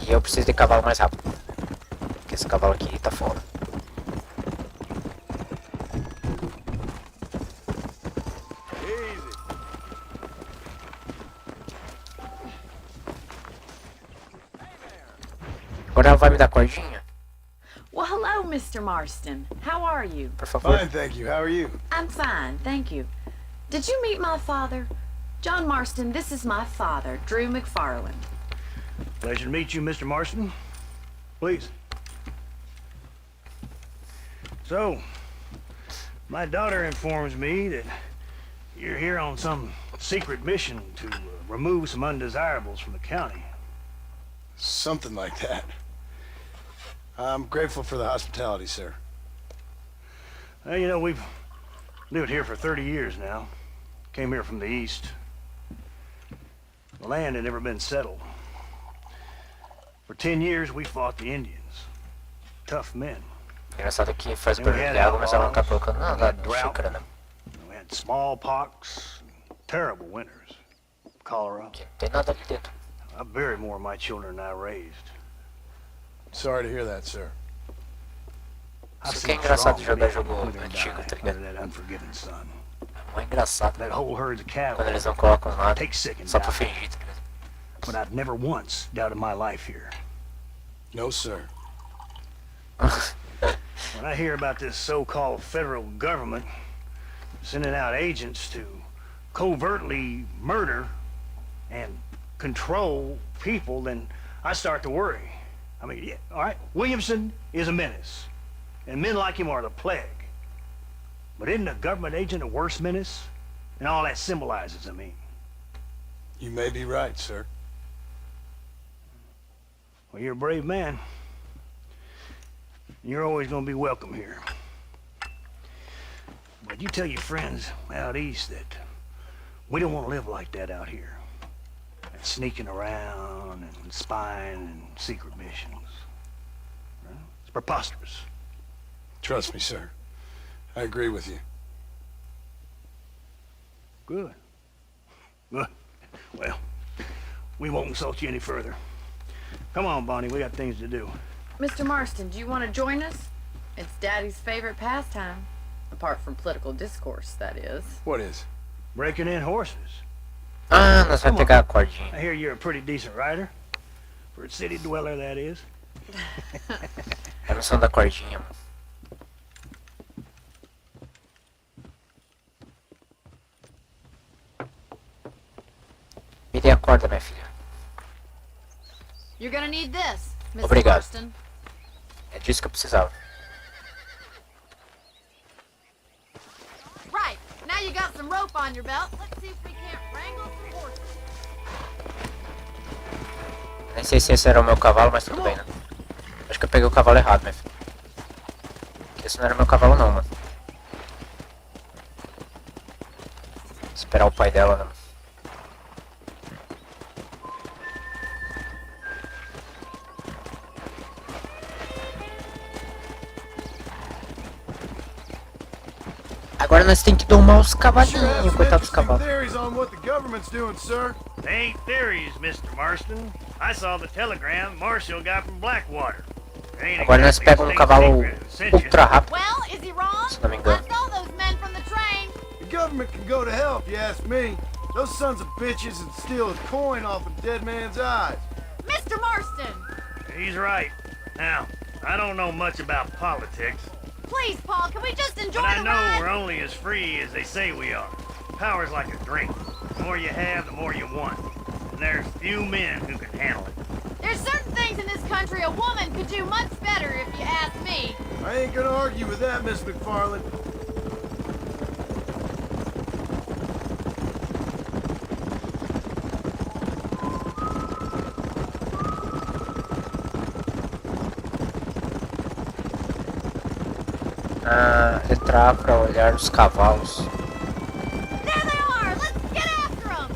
E eu preciso de cavalo mais rápido. Porque esse cavalo aqui tá fora. Agora ela vai me dar cordinha? Well, hello, Mr. Marston. How are you? Por favor. Fine, thank you. How are you? I'm fine, thank you. Did you meet my father? John Marston, this is my father, Drew McFarland. Pleasure to meet you, Mr. Marston. Please. So, my daughter informs me that you're here on some secret mission to remove some undesirables from the county. Something like that. I'm grateful for the hospitality, sir. Well, you know, we've lived here for 30 years now. Came here from the east. The land had never been settled. For 10 years, we fought the Indians. Tough men. Engraçado que faz barulho de água, mas ela não tá colocando nada na xícara, né? We had smallpox, terrible winters, cholera. Aqui não tem nada ali dentro. I buried more of my children than I raised. Sorry to hear that, sir. Isso que é engraçado de jogar jogo antigo, tá ligado? É engraçado quando eles não colocam nada só pra fingir, tá ligado? But I've never once doubted my life here. No, sir. When I hear about this so-called federal government sending out agents to covertly murder and control people, then I start to worry. I mean, yeah, all right, Williamson is a menace, and men like him are the plague. But isn't a government agent a worse menace? And all that symbolizes, I mean. You may be right, sir. Well, you're a brave man. You're always going to be welcome here. But you tell your friends out east that we don't want to live like that out here. Sneaking around and spying and secret missions. It's preposterous. Trust me, sir. I agree with you. Good. Good. Well, we won't insult you any further. Come on, Bonnie, we got things to do. Mr. Marston, do you want to join us? It's Daddy's favorite pastime. Apart from political discourse, that is. What is? Breaking in horses. Ah, nós vamos pegar a cordinha. I hear you're a pretty decent rider. For a city dweller, that is. É a noção da cordinha, mano. Me dê a corda, minha filha. You're gonna need this, Mr. Obrigado. Marston. É disso que eu precisava. Right. Now you got some rope on your belt. Let's see if we can't wrangle some horses. Nem sei se esse era o meu cavalo, mas tudo bem, né? Acho que eu peguei o cavalo errado, minha filha. Porque esse não era meu cavalo não, mano. Esperar o pai dela, né? Agora nós tem que domar os cavalinhos, coitados dos cavalos. Theories on what the government's doing, sir. They ain't theories, Mr. Marston. I saw the telegram Marshall got from Blackwater. Agora nós pegamos um cavalo ultra rápido. Well, is he wrong? Se não me engano. I saw those men from the train. The government can go to hell if you ask me. Those sons of bitches would steal a coin off a dead man's eyes. Mr. Marston! He's right. Now, I don't know much about politics. Please, Paul, can we just enjoy But I the know ride? we're only as free as they say we are. Power's like a drink. The more you have, the more you want. And there's few men who can handle it. There's certain things in this country a woman could do much better if you ask me. I ain't gonna argue with that, Miss McFarland. Letra A pra olhar os cavalos. There they are! Let's get after them!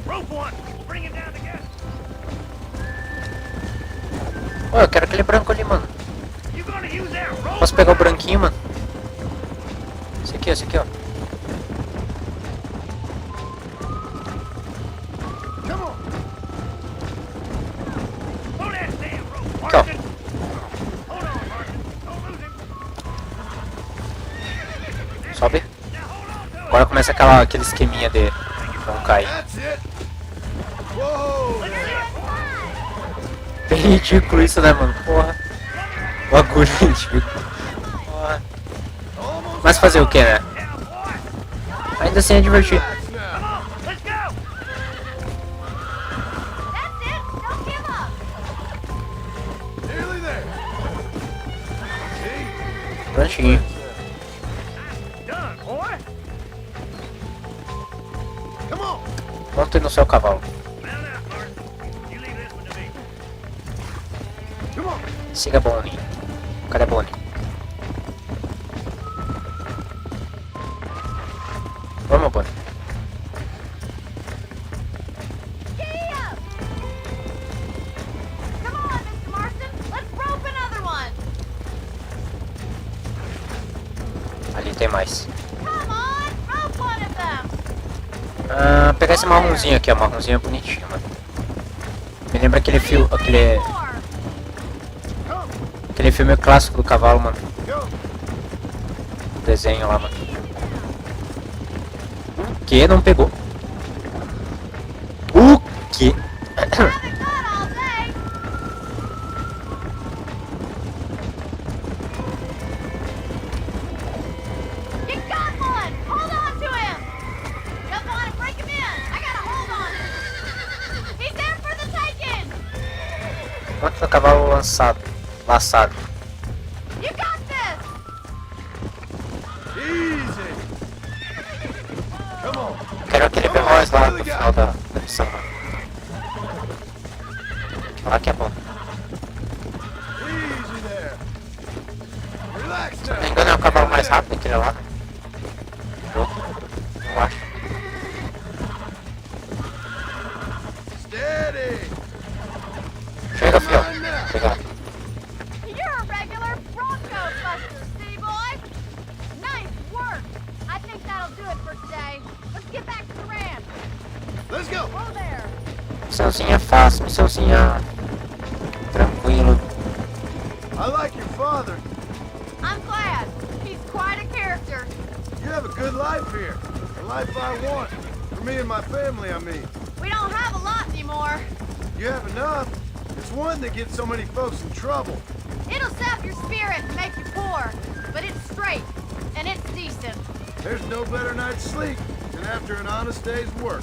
Rope one! Bring it down together! Pô, eu quero aquele branco ali, mano. You gonna use that rope? Posso pegar o branquinho, mano? Esse aqui, ó. Come on. Hold that damn rope, Aqui, ó. Marston! Hold on, Marston! Don't lose him! Sobe. Now hold on to it! Agora começa aquele esqueminha de não cair. That's it. Whoa. Bem ridículo isso, né, mano? Porra. Bagulho ridículo. Porra. Mas fazer o que, né? Aí Ainda assim é divertido. That's it. Don't give up. Nearly there. Prontinho. Done, boy. Come on. Monte no seu cavalo. Mount out, Martin. You leave this one to me. Come on. Siga Bonnie. Cadê Bonnie? Vamos, Bonnie. Giddy up. Come on, Mr. Marston. Let's rope another one. Ali tem mais. Come on, rope one of them. Ah, pegar esse marronzinho aqui, ó. Marronzinho é bonitinho, mano. Me lembra aquele filme. Aquele filme clássico do cavalo, mano. Desenho lá, mano. O que? Não pegou. O que? Haven't got all day. You got one. Hold on to him. Jump on and break him in. I got a hold on him. He's there for the taking. Monte no cavalo laçado. You got this. Easy. Come on. Quero aquele veloz lá no final da missão. Lá que é bom. Easy there. Relax Se não me now. engano é o cavalo mais rápido aquele lá. Eu acho. Steady. Chega, filho. Pegar. You're a regular Bronco buster, city boy. Nice work. I think that'll do it for today. Let's get back to the ranch. Let's go. Whoa there. Missãozinha fácil, missãozinha tranquilo. I like your father. I'm glad. He's quite a character. You have a good life here. A life I want. For me and my family, I mean. We don't have a lot anymore. You have enough. It's one that gets so many folks in trouble. It'll sap your spirit and make you poor, but it's straight and it's decent. There's no better night's sleep than after an honest day's work.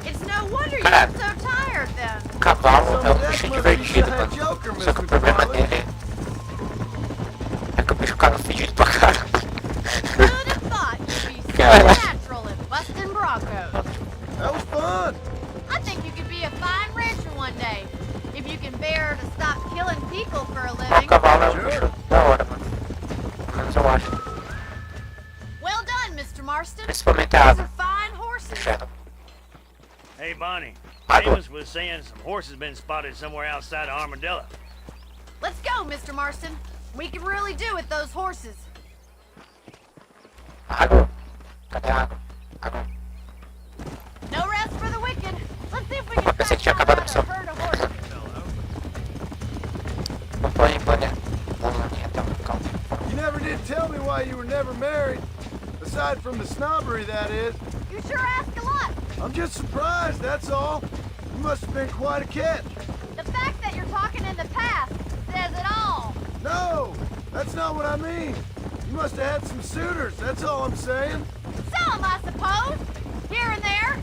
It's no wonder you're so tired then. Cavalo é um bicho divertido, mano. Só que o problema dele é que o bicho fica fedido pra caralho. Who'd have thought you'd be so natural at busting Broncos? That was fun. I think you could be a fine rancher one day, if you can bear to stop killing people for a O living. cavalo é um bicho da hora, mano. Pelo menos eu acho. Well done, Mr. Marston. Principalmente a Those água. are fine horses. Shadow. Hey, Bonnie. Água. Amos was saying some horses been spotted somewhere outside of Armadillo. Let's go, Mr. Marston. We can really do with those horses. Água. Cadê a água? Água. No rest for the wicked. Let's see if we can Pensei que track tinha down acabado a another missão. herd of horses. Não põe banner. Então, calma. You never did tell me why you were never married. Aside from the snobbery, that is. You sure ask a lot. I'm just surprised, that's all. You must have been quite a catch. The fact that you're talking in the past says it all. No, that's not what I mean. You must have had some suitors, that's all I'm saying. Some, I suppose. Here and there.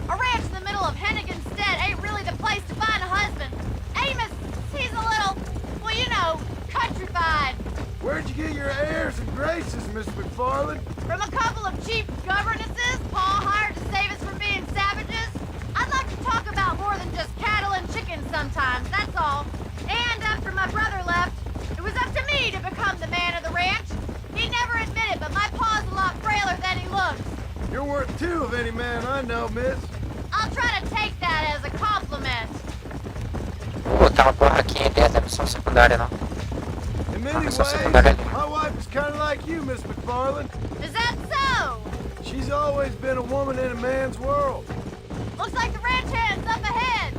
A ranch in the middle of Hennigan's Stead ain't really the place to find a husband. Amos, he's a little, well, you know, countrified. Where'd you get your airs and graces, Miss McFarland? From a couple of cheap governesses Paul hired to save us from being savages. I'd like to talk about more than just cattle and chickens sometimes, that's all. And after my brother left, it was up to me to become the man of the ranch. He never admitted, but my pa's a lot frailer than he looks. You're worth two of any man I know, miss. I'll try to take that as a compliment. Tá uma barraquinha ali, é missão secundária, não. In many missão ways, secundária ali. my wife is kind of like you, Miss McFarland. Is that so? She's always been a woman in a man's world. Looks like the ranch hand's up ahead.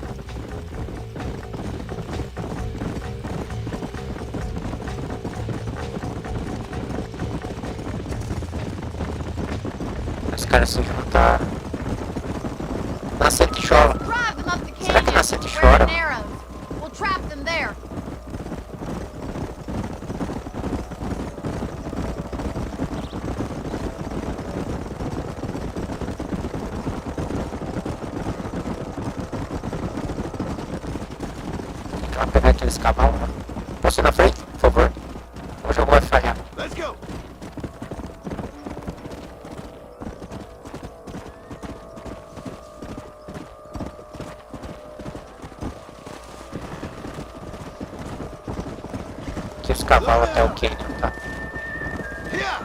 Os caras se juntaram. Nascente chora. Drive them up the Será que canyon Nascente where chora? it narrows. We'll trap them there. Vamos pegar aqueles cavalos. Posso ir na frente, por favor? Hoje eu vou falhar. Let's go. Aqui os cavalos até o Canyon, tá? Yeah.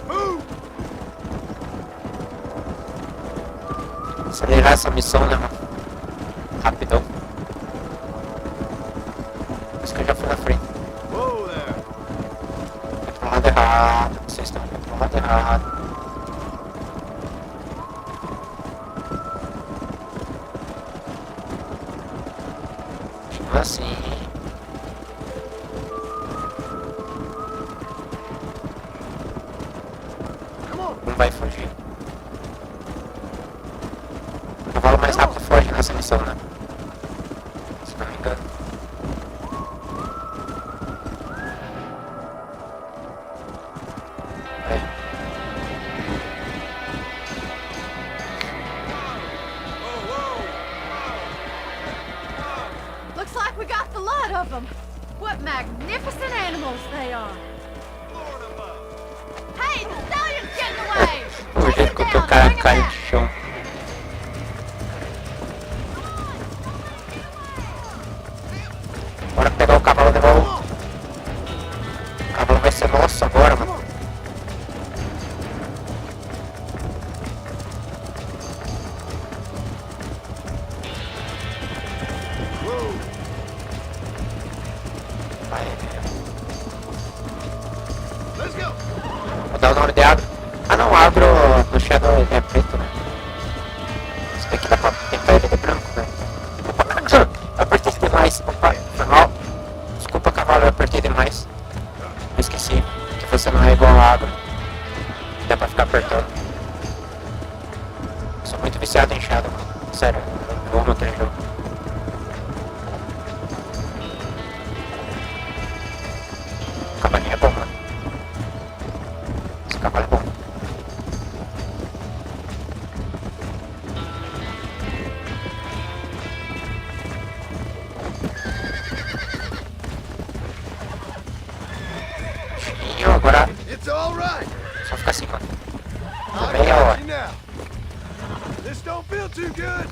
Move. Acelerar essa missão, né, mano? Rapidão. Acho que eu já fui na frente. Whoa there. Vai pro lado errado. Vocês estão indo pro lado errado. Continua assim. Come on. Não vai fugir. O cavalo mais rápido foge nessa missão, né? Se não me engano. É. Looks like we got the lot of them. What magnificent animals they are. Hey, the stallion's getting away. O jeito que o cara cai no chão. Bora pegar o cavalo de volta. O cavalo vai ser nosso agora, mano. Vai, Let's go. vou dar o nome de agro. Ah não, agro no Shadow ele é preto, né? Isso daqui dá pra tentar ele de branco, né? Opa, eu apertei demais. Opa, foi mal. Desculpa, cavalo, eu apertei demais. Eu esqueci que você não é igual a agro. Dá pra ficar apertando. Sou muito viciado em Shadow, mano. Sério, eu amo aquele jogo. O cavalinho é bom, mano. Esse cavalo é bom. E agora It's all right. só ficar assim, mano. I Meia hora. got you now. This don't feel too good.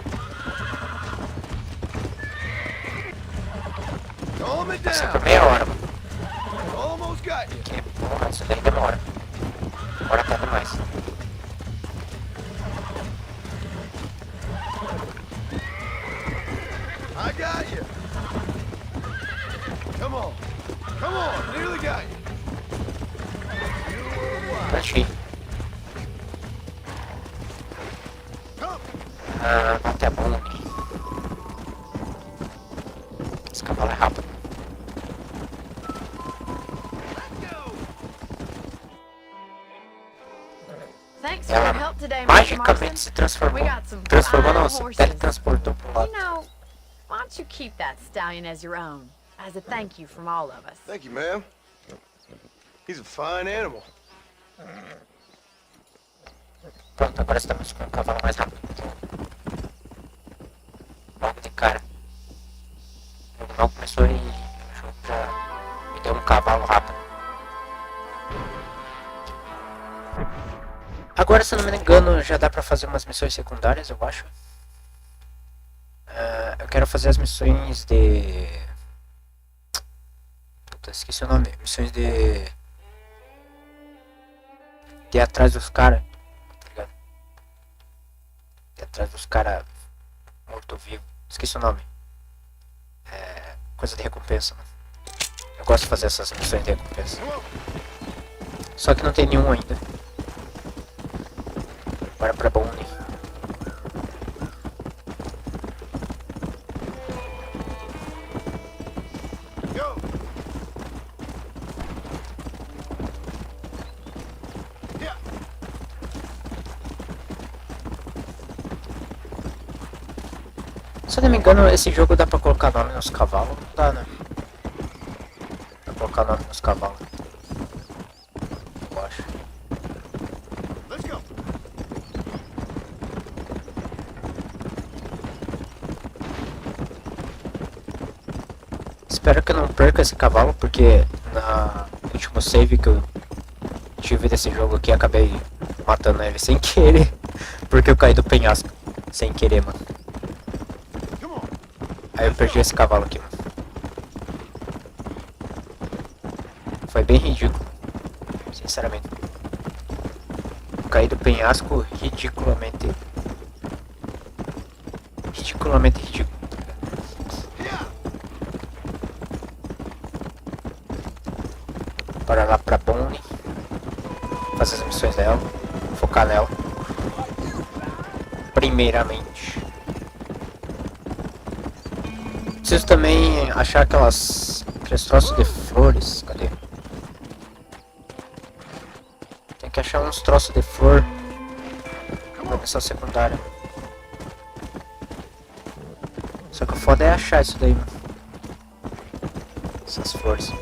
Calm it Passei por down. meia hora, mano. Almost got you. Que porra, isso daí demora. Demora até demais. I got you. Come on. Come on. Nearly got you. You were wild. Achei. Come. Ah, até bom aqui. Esse cavalo é rápido. Let's go. Thanks for your Ela help today, Mr. magicamente Marston. se transformou. We got some Transformou não, fine se horses. teletransportou pro You lado. know, why don't you keep that stallion as your own, as a thank you from all of us? Thank you, ma'am. He's a fine animal. Pronto, agora estamos com um cavalo mais rápido. Logo de cara. O jogo mal começou e o jogo já me deu um cavalo rápido. Agora, se eu não me engano, já dá pra fazer umas missões secundárias, eu acho. Eu quero fazer as missões de... Puta, esqueci o nome. Missões de... De ir atrás dos caras. Tá ligado? De ir atrás dos caras morto-vivo. Esqueci o nome. Coisa de recompensa, mano. Eu gosto de fazer essas missões de recompensa. Só que não tem nenhum ainda. Bora pra Bonnie. Go. Yeah. Se eu não me engano, esse jogo dá pra colocar nome nos cavalos? Não dá, né? Dá pra colocar nome nos cavalos. Eu acho. Let's go. espero que eu não perca esse cavalo, porque no último save que eu tive desse jogo aqui, acabei matando ele sem querer, porque eu caí do penhasco, sem querer, mano. Aí eu perdi esse cavalo aqui, mano. Foi bem ridículo, sinceramente. Eu caí do penhasco ridiculamente ridículo. Para lá pra Bonnie, fazer as missões dela, focar nela, primeiramente. Preciso também achar aqueles troços de flores, cadê? Tem que achar uns troços de flor pra missão secundária. Só que o foda é achar isso daí, mano. Essas flores.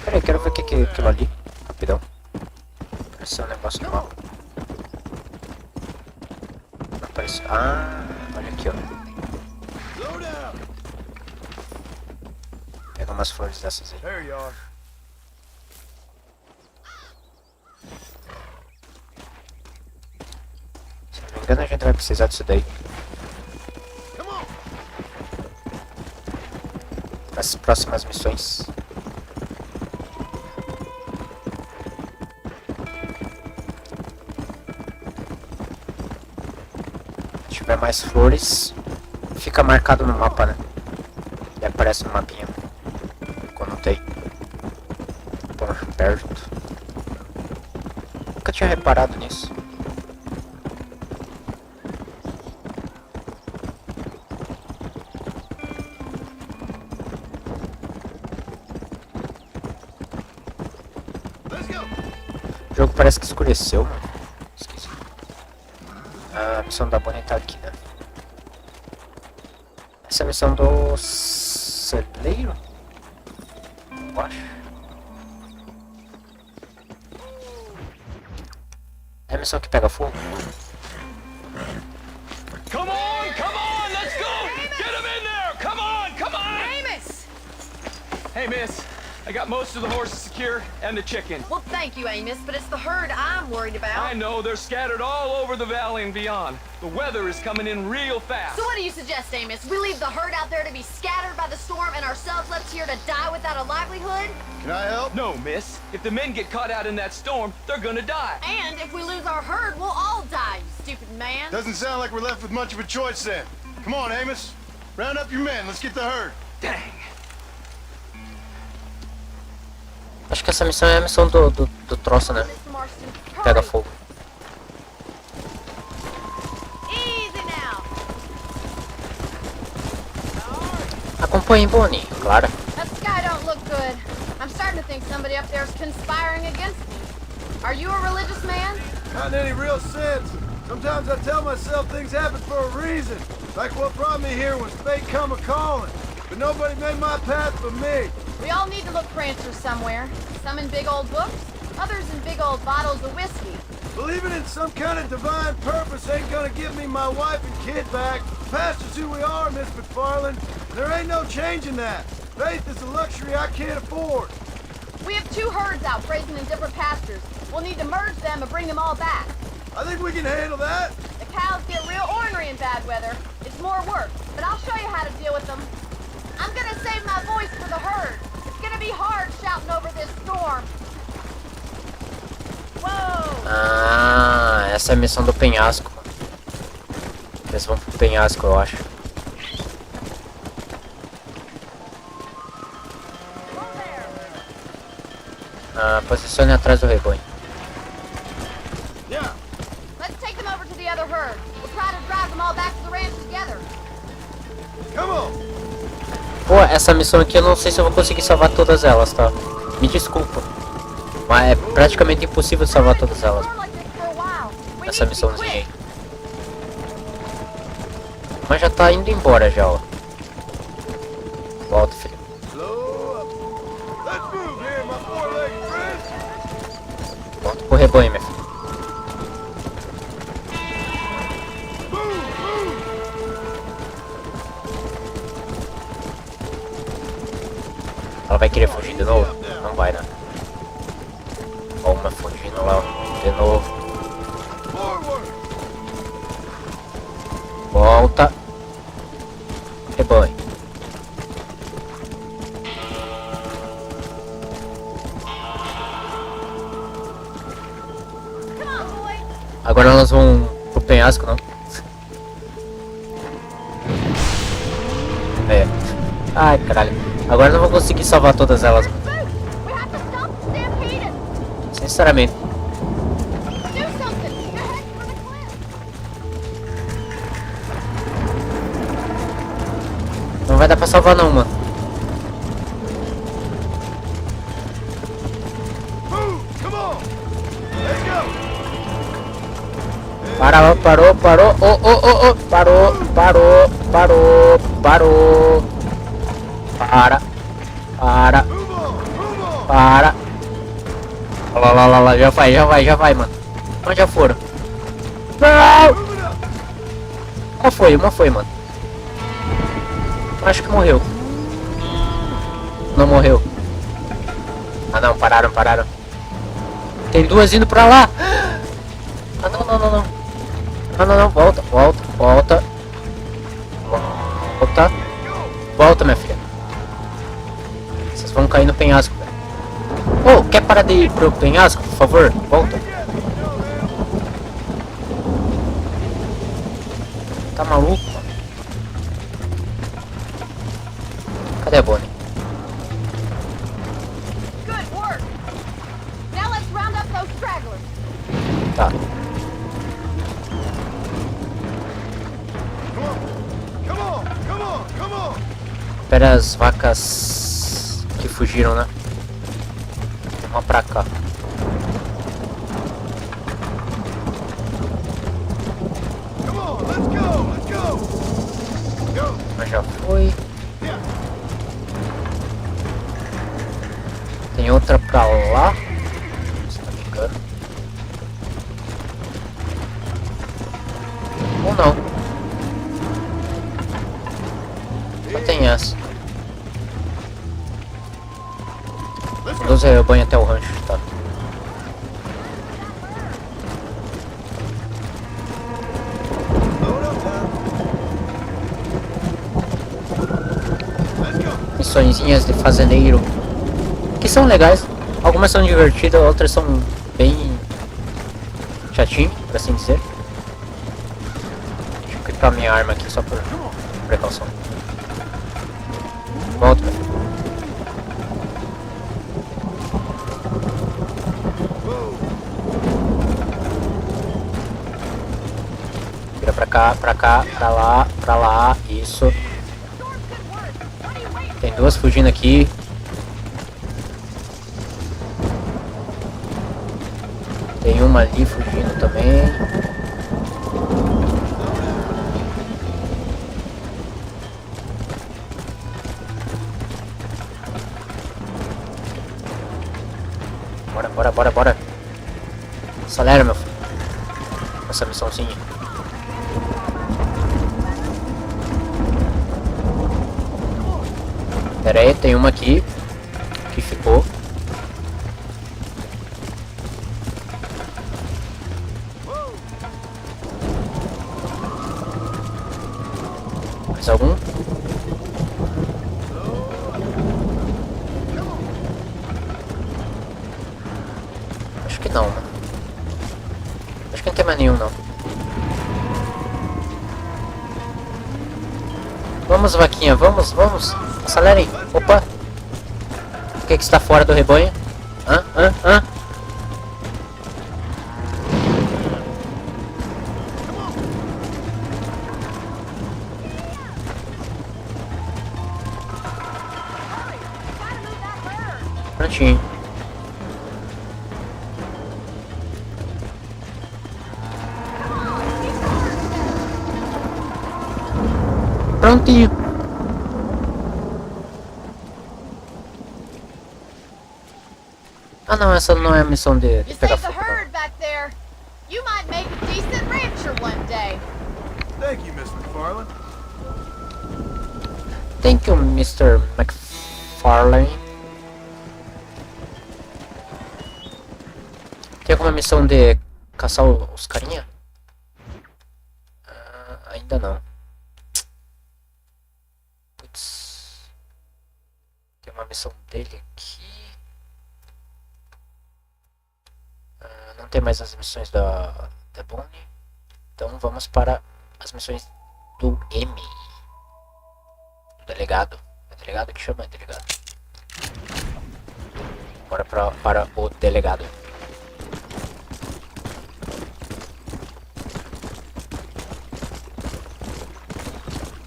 Pera aí, quero ver o que é aquilo ali. Rapidão. Parece um negócio no mapa. Não apareceu. Ah, olha aqui, ó. Pega umas flores dessas aí. Se não me engano, a gente vai precisar disso daí. Para as próximas missões. Se tiver mais flores, fica marcado no mapa, né? E aparece no mapinha. Quando tem. Por perto. Nunca tinha reparado nisso. O jogo parece que escureceu, mano. Esqueci. A missão da Bonnie tá aqui, né? Essa é a missão do celeiro? Eu acho. É a missão que pega fogo? Come on, let's go! Get him in there! Come on! Amos! Hey, miss, I got most of the horses secure and the chicken. Well, thank you, Amos, but it's the herd I'm worried about. I know, they're scattered all over the valley and beyond. The weather is coming in real fast. So what do you suggest, Amos? We leave the herd out there to be scattered by the storm and ourselves left here to die without a livelihood? Can I help? No, miss. If the men get caught out in that storm, they're gonna die. And if we lose our herd, we'll all die, you stupid man. Doesn't sound like we're left with much of a choice then. Come on, Amos. Round up your men. Let's get the herd. Dang. Acho que essa missão é a missão do troço, né? Mr. Marston, Pega hurry. fogo. Easy now. Acompanhe Bonnie, claro. That sky don't look good. I'm starting to think somebody up there's conspiring against me. Are you a religious man? Not in any real sense. Sometimes I tell myself things happen for a reason. Like what brought me here was fate come a-calling. But nobody made my path but me. We all need to look for answers somewhere. Some in big old books, others in big old bottles of whiskey. Believing in some kind of divine purpose ain't gonna give me my wife and kid back. Past is who we are, Miss McFarland. There ain't no changing that. Faith is a luxury I can't afford. We have two herds out grazing in different pastures. We'll need to merge them and bring them all back. I think we can handle that. The cows get real ornery in bad weather. It's more work, but I'll show you how to deal with them. I'm gonna save my voice for the herd. It's gonna be hard shouting over this storm. Whoa! Ah, essa é a missão do penhasco. Eles vão pro penhasco, eu acho. Ah, posicione atrás do rebanho. Yeah. Let's take them over to the other herd. We'll try to drive them all back to the ranch together. Come on. Pô, essa missão aqui eu não sei se eu vou conseguir salvar todas elas, tá? Me desculpa. Mas é praticamente impossível salvar todas elas. Essa missãozinha aí. Mas já tá indo embora já, ó. Volta, filho. Volta pro rebanho, minha filha. querer fugir de novo? Não vai, né? Ó, uma fugindo lá, de novo. Volta. Rebanho. Agora nós vamos pro penhasco, não? É. Ai, caralho. Agora eu não vou conseguir salvar todas elas. Sinceramente. Não vai dar pra salvar não, mano. Parou. Oh. Parou. Para. Lá. Já vai, mano. Onde já foram? Não! Uma foi, mano. Acho que morreu. Não morreu. Ah, não. Pararam. Tem duas indo pra lá. Ah, não. Volta. Volta, minha filha. Vocês vão cair no penhasco, velho. Oh, quer parar de ir pro penhasco, por favor? Volta. Tá maluco, mano? Cadê a Bonnie? Tá. Espera as vacas que fugiram, né? Vamos pra cá. Mas já foi. Tem outra pra lá. Se não me engano. Ou não. Só tem essa. Conduz o banho até o rancho, tá? Missõezinhas de fazendeiro que são legais. Algumas são divertidas, outras são bem chatinhas, por assim dizer. Deixa eu equipar minha arma aqui só por precaução. Volta, velho. Vira pra cá, pra lá, isso. Tem duas fugindo aqui. Tem uma ali fugindo também. Bora. Acelera, meu filho. Essa missãozinha. Pera aí, tem uma aqui que ficou. Mais algum? Acho que não, mano. Acho que não tem mais nenhum, não. Vamos, vaquinha, vamos. Acelerem. Opa. Por que está fora do rebanho? Hã? Prontinho. Prontinho. Ah, não, essa não é a missão de pegar fogo. You might make a decent rancher one day. Thank you, Miss McFarlane. Thank you, Mr. McFarlane. Tem alguma missão de caçar os carinha? Ainda não. Putz. Tem uma missão dele aqui. Não tem mais as missões da Bonnie. Então vamos para as missões do M. Do delegado. É delegado que chama? É delegado. Bora para o delegado.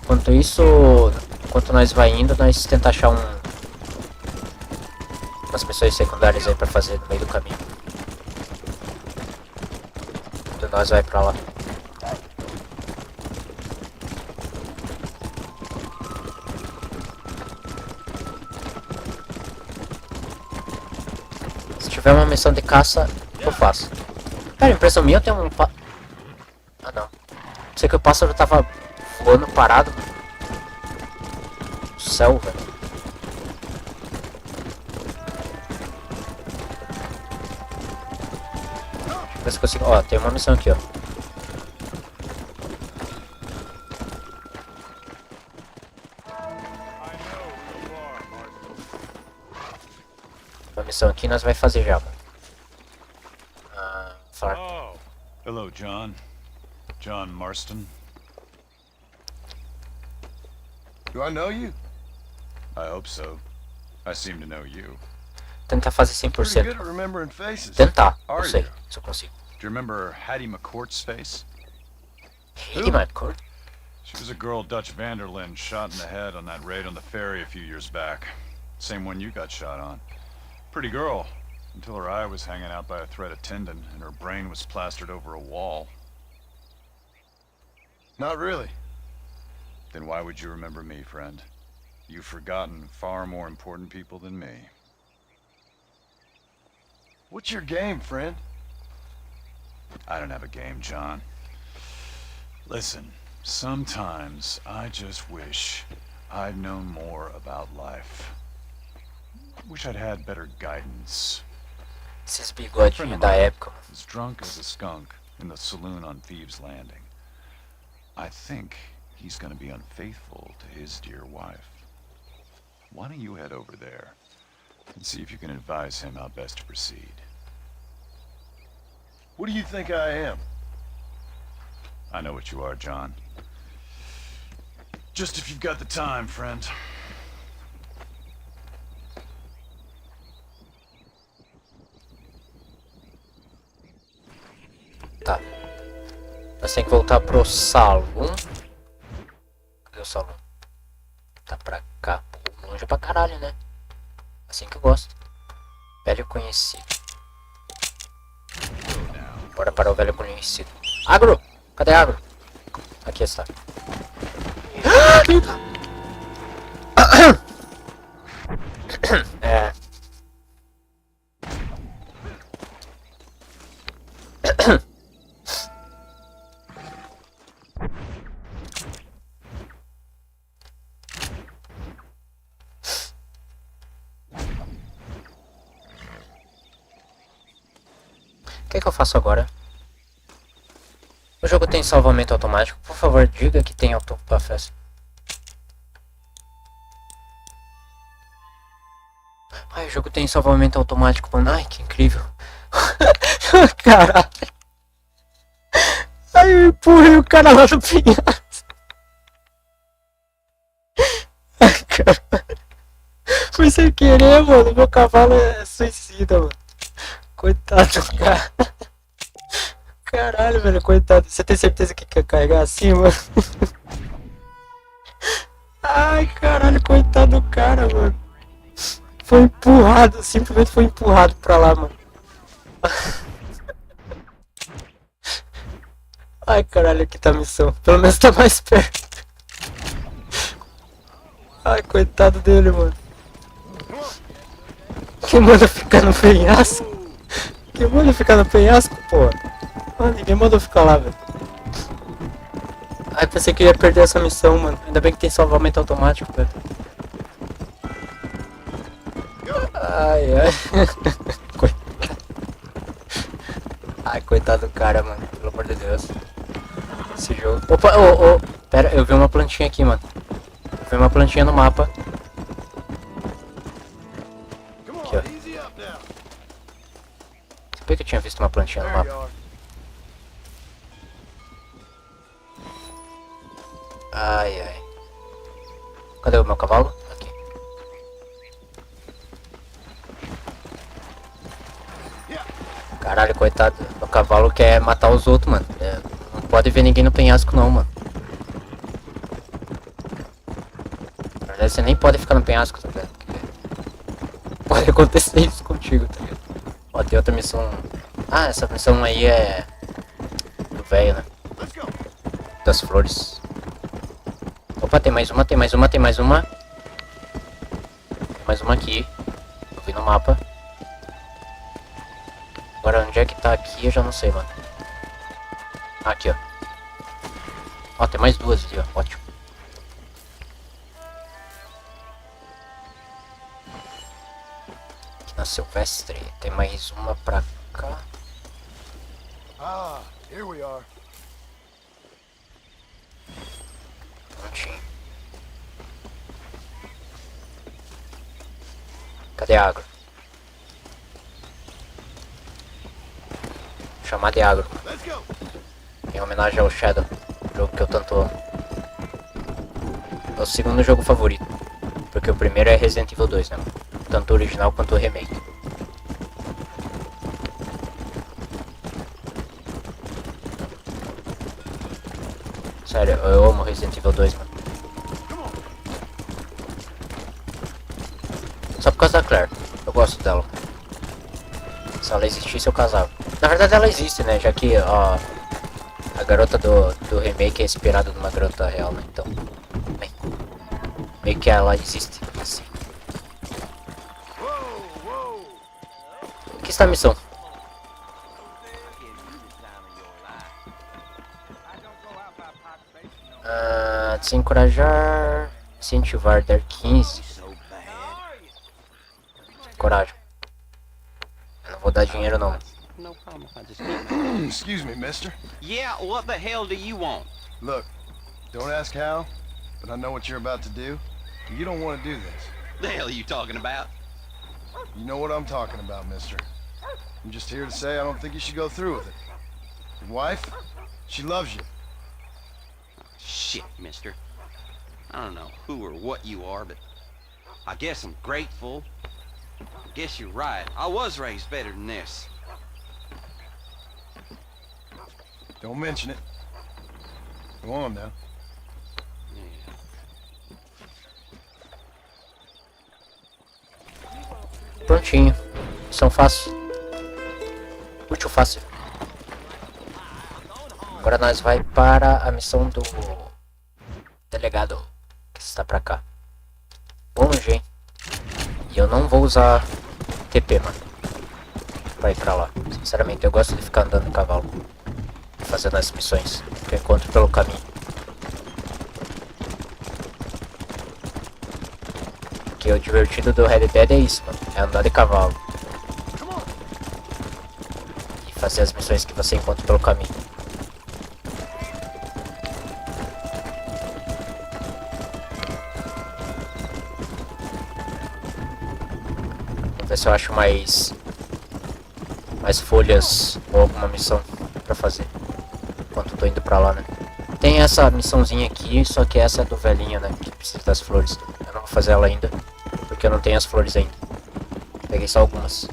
Enquanto isso, enquanto nós vai indo, nós tenta achar umas missões secundárias aí pra fazer no meio do caminho. Então nós vai pra lá. Se tiver uma missão de caça, eu faço. Cara, impressão minha tem um Ah não. Sei que o pássaro tava voando parado no céu, velho. Deixa eu ver se consigo. Ó, tem uma missão aqui, ó. Uma missão aqui nós vai fazer já, mano. Falar. Oh, hello, John. John Marston. Do I know you? I hope so. I seem to know you. Tentar fazer Pretty 100%. good at remembering faces. Tentar, não Are sei you? se eu consigo. Do you remember Hattie McCourt's face? Ele, McCourt? She was a girl Dutch Vanderlyn shot in the head on that raid on the ferry a few years back. Same one you got shot on. Pretty girl, until her eye was hanging out by a thread of tendon and her brain was plastered over a wall. Not really. Then why would you remember me, friend? You've forgotten far more important people than me. What's your game, friend? I don't have a game, John. Listen, sometimes I just wish I'd known more about life. Wish I'd had better guidance. Esses bigodinhos da época. As drunk as a skunk in the saloon on Thieves' Landing. I think he's gonna be unfaithful to his dear wife. Why don't you head over there and see if you can advise him how best to proceed? What do you think I am? I know what you are, John. Just if you've got the time, friend. Tá. Nós temos que voltar pro salão. Cadê o salão? Tá pra cá. Pô, longe pra caralho, né? Assim que eu gosto. Velho conhecido. Bora para o velho conhecido. Agro! Cadê Agro? Aqui está. É. O que eu faço agora? O jogo tem salvamento automático. Por favor, diga que tem autopafés. Ai, o jogo tem salvamento automático, mano. Ai, que incrível. Caralho. Ai, eu empurrei o cara lá do penhasco. Ai, caralho. Foi sem querer, mano. Meu cavalo é suicida, mano. Coitado do cara. Caralho, velho, coitado. Você tem certeza que quer carregar assim, mano? Ai, caralho, coitado do cara, mano. Foi empurrado, simplesmente foi empurrado pra lá, mano. Ai, caralho, aqui tá a missão. Pelo menos tá mais perto. Ai, coitado dele, mano. Quem manda ficar no penhasco? Quem manda ficar no penhasco, pô? Ah, ninguém mandou ficar lá, velho. Ai, pensei que eu ia perder essa missão, mano. Ainda bem que tem salvamento automático, velho. Ai, ai. Coitado. coitado do cara, mano. Pelo amor de Deus. Esse jogo... Opa, ô, ô. Pera, eu vi uma plantinha aqui, mano. Eu vi uma plantinha no mapa. Aqui, ó. Sabia que eu tinha visto uma plantinha no mapa? Ai, ai. Cadê o meu cavalo? Aqui. Caralho, coitado. O cavalo quer matar os outros, mano. É, não pode ver ninguém no penhasco, não, mano. Na verdade, você nem pode ficar no penhasco, tá ligado? Porque pode acontecer isso contigo, tá ligado? Ó, tem outra missão. Ah, essa missão aí é... do velho, né? Das flores. Opa, tem mais uma, tem mais uma, tem mais uma. Tem mais uma aqui. Eu vi no mapa. Agora onde é que tá aqui eu já não sei, mano. Ah, aqui, ó. Ó, tem mais duas ali, ó. Ótimo. Aqui na Silvestre. Tem mais uma pra cá. Ah, here we are. Prontinho. Cadê a agro? Chamar de agro. Em homenagem ao Shadow, jogo que eu tanto amo. É o segundo jogo favorito, porque o primeiro é Resident Evil 2, né? Tanto o original quanto o remake. Sério, eu amo Resident Evil 2, mano. Só por causa da Claire, eu gosto dela. Se ela existisse eu casava. Na verdade ela existe, né? Já que ó, a garota do remake é inspirada numa garota real, né? Então, bem, meio que ela existe, assim. Aqui está a missão. Desencorajar, incentivar, dar 15. Coragem. Eu não vou dar dinheiro não. Excuse me, mister. Yeah, what the hell do you want? Look, don't ask how, but I know what you're about to do. You don't want to do this. The hell are you talking about? You know what I'm talking about, mister. I'm just here to say I don't think you should go through with it. Your wife, she loves you. Shit, mister. I don't know who or what you are, but I guess I'm grateful. I guess you're right. I was raised better than this. Don't mention it. Go on now. Prontinho. Missão fácil. Útil fácil. Agora nós vai para a missão do delegado, que está pra cá. Longe, hein? E eu não vou usar TP, mano, pra ir pra lá. Sinceramente, eu gosto de ficar andando no cavalo, fazendo as missões que eu encontro pelo caminho. Porque o divertido do Red Dead é isso, mano. É andar de cavalo. E fazer as missões que você encontra pelo caminho. Vou ver se eu acho mais folhas ou alguma missão pra fazer enquanto eu tô indo pra lá, né? Tem essa missãozinha aqui, só que essa é do velhinho, né? Que precisa das flores. Eu não vou fazer ela ainda, porque eu não tenho as flores ainda. Peguei só algumas.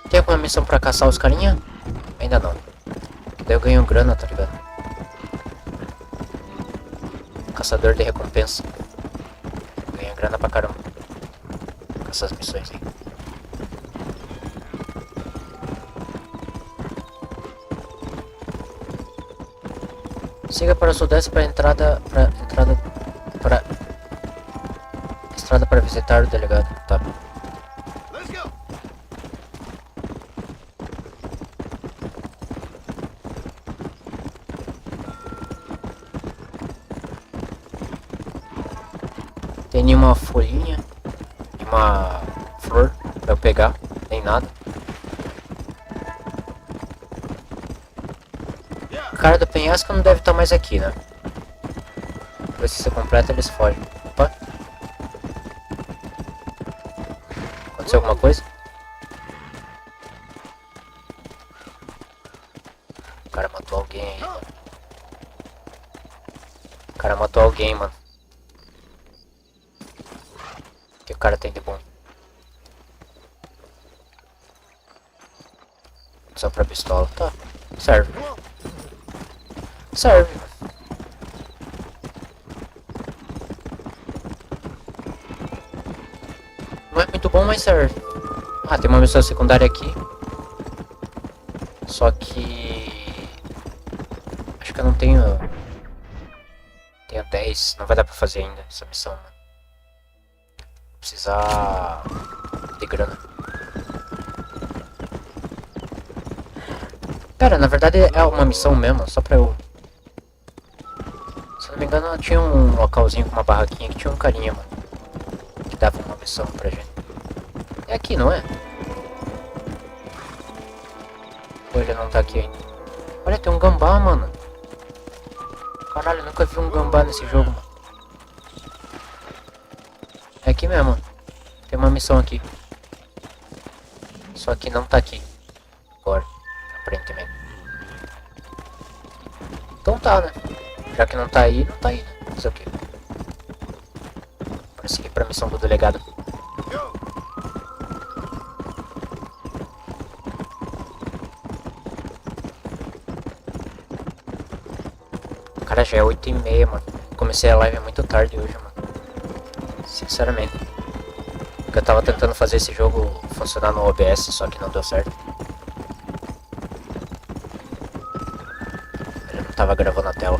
Tem alguma missão pra caçar os carinha? Ainda não. Daí eu ganho grana, tá ligado? Caçador de recompensa. Ganha grana pra caramba com essas missões aí. Siga para o sudeste para entrada. visitar o delegado. Tá. Let's go. Tem nenhuma folhinha, nenhuma flor pra eu pegar, nem nada. O cara do penhasco não deve estar mais aqui, né? Depois que você completa, eles fogem. Opa. Aconteceu alguma coisa? O cara matou alguém, mano. O cara matou alguém, mano. O que o cara tem de bom? Só pra pistola. Tá. Serve. Serve. Não é muito bom, mas serve. Ah, tem uma missão secundária aqui. Só que... acho que eu não tenho... tenho 10. Não vai dar pra fazer ainda essa missão, mano. Vou precisar... de grana. Pera, na verdade é uma missão mesmo, só pra eu... se não me engano, tinha um localzinho com uma barraquinha que tinha um carinha, mano. Que dava uma missão pra gente. É aqui, não é? Ou ele não tá aqui ainda? Olha, tem um gambá, mano. Caralho, eu nunca vi um gambá nesse jogo, mano. É aqui mesmo. Tem uma missão aqui. Só que não tá aqui. Agora, aparentemente. Então tá, né? Já que não tá aí, não tá aí, né? Fazer o quê? Bora seguir pra missão do delegado. Cara, já é 8h30, mano. Comecei a live muito tarde hoje, mano. Sinceramente. Porque eu tava tentando fazer esse jogo funcionar no OBS, só que não deu certo. Ele não tava gravando a tela.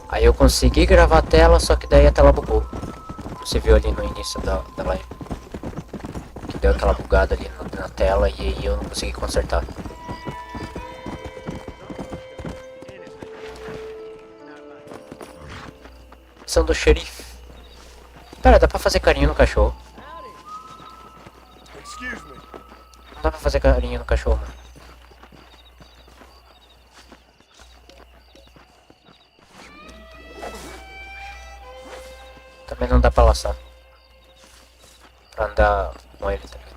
Aí eu consegui gravar a tela, só que daí a tela bugou. Você viu ali no início da live. Que deu aquela bugada ali na tela e aí eu não consegui consertar. Missão do xerife. Pera, dá pra fazer carinho no cachorro? Não dá pra fazer carinho no cachorro, mano. Também não dá pra laçar. Pra andar com ele, tá ligado?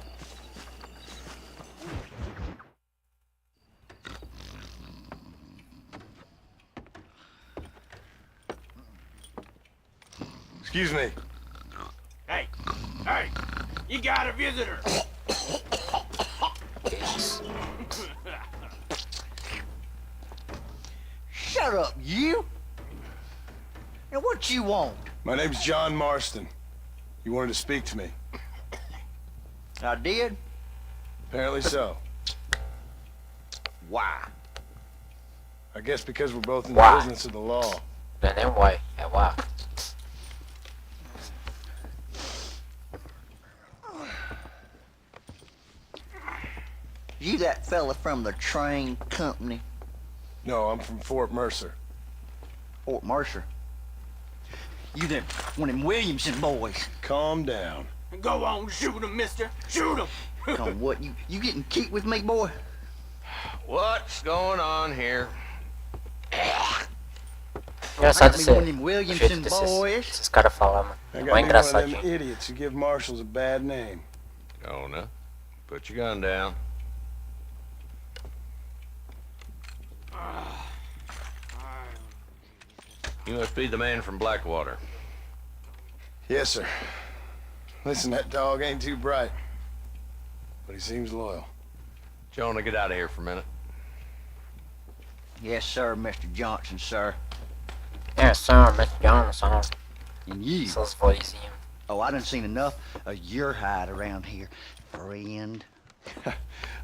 Excuse me. Hey, hey, you got a visitor. Shut up, you! And what you want? My name's John Marston. You wanted to speak to me. I did? Apparently so. Why? I guess because we're both in the business of the law. Não é nem why, é why. You that fella from the train company? No, I'm from Fort Mercer. Fort Mercer? You them one of them Williamson boys? Calm down. Go on, shoot him, mister. Shoot him. Come what, you getting cute with me, boy? What's going on here? Engraçado I got me esse, one of them o Williamson jeito boys. desses caras falar, mano. I É got mó me one of them engraçadinho. idiots who give marshals a bad name. Jonah, put your gun down. You must be the man from Blackwater. Yes, sir. Listen, that dog ain't too bright, but he seems loyal. Jonah, get out of here for a minute. Yes, sir, Mr. Johnson, sir. Yes, sir, Mr. Johnson. And you? Essas vozinhas. Oh, I done seen enough of your hide around here, friend.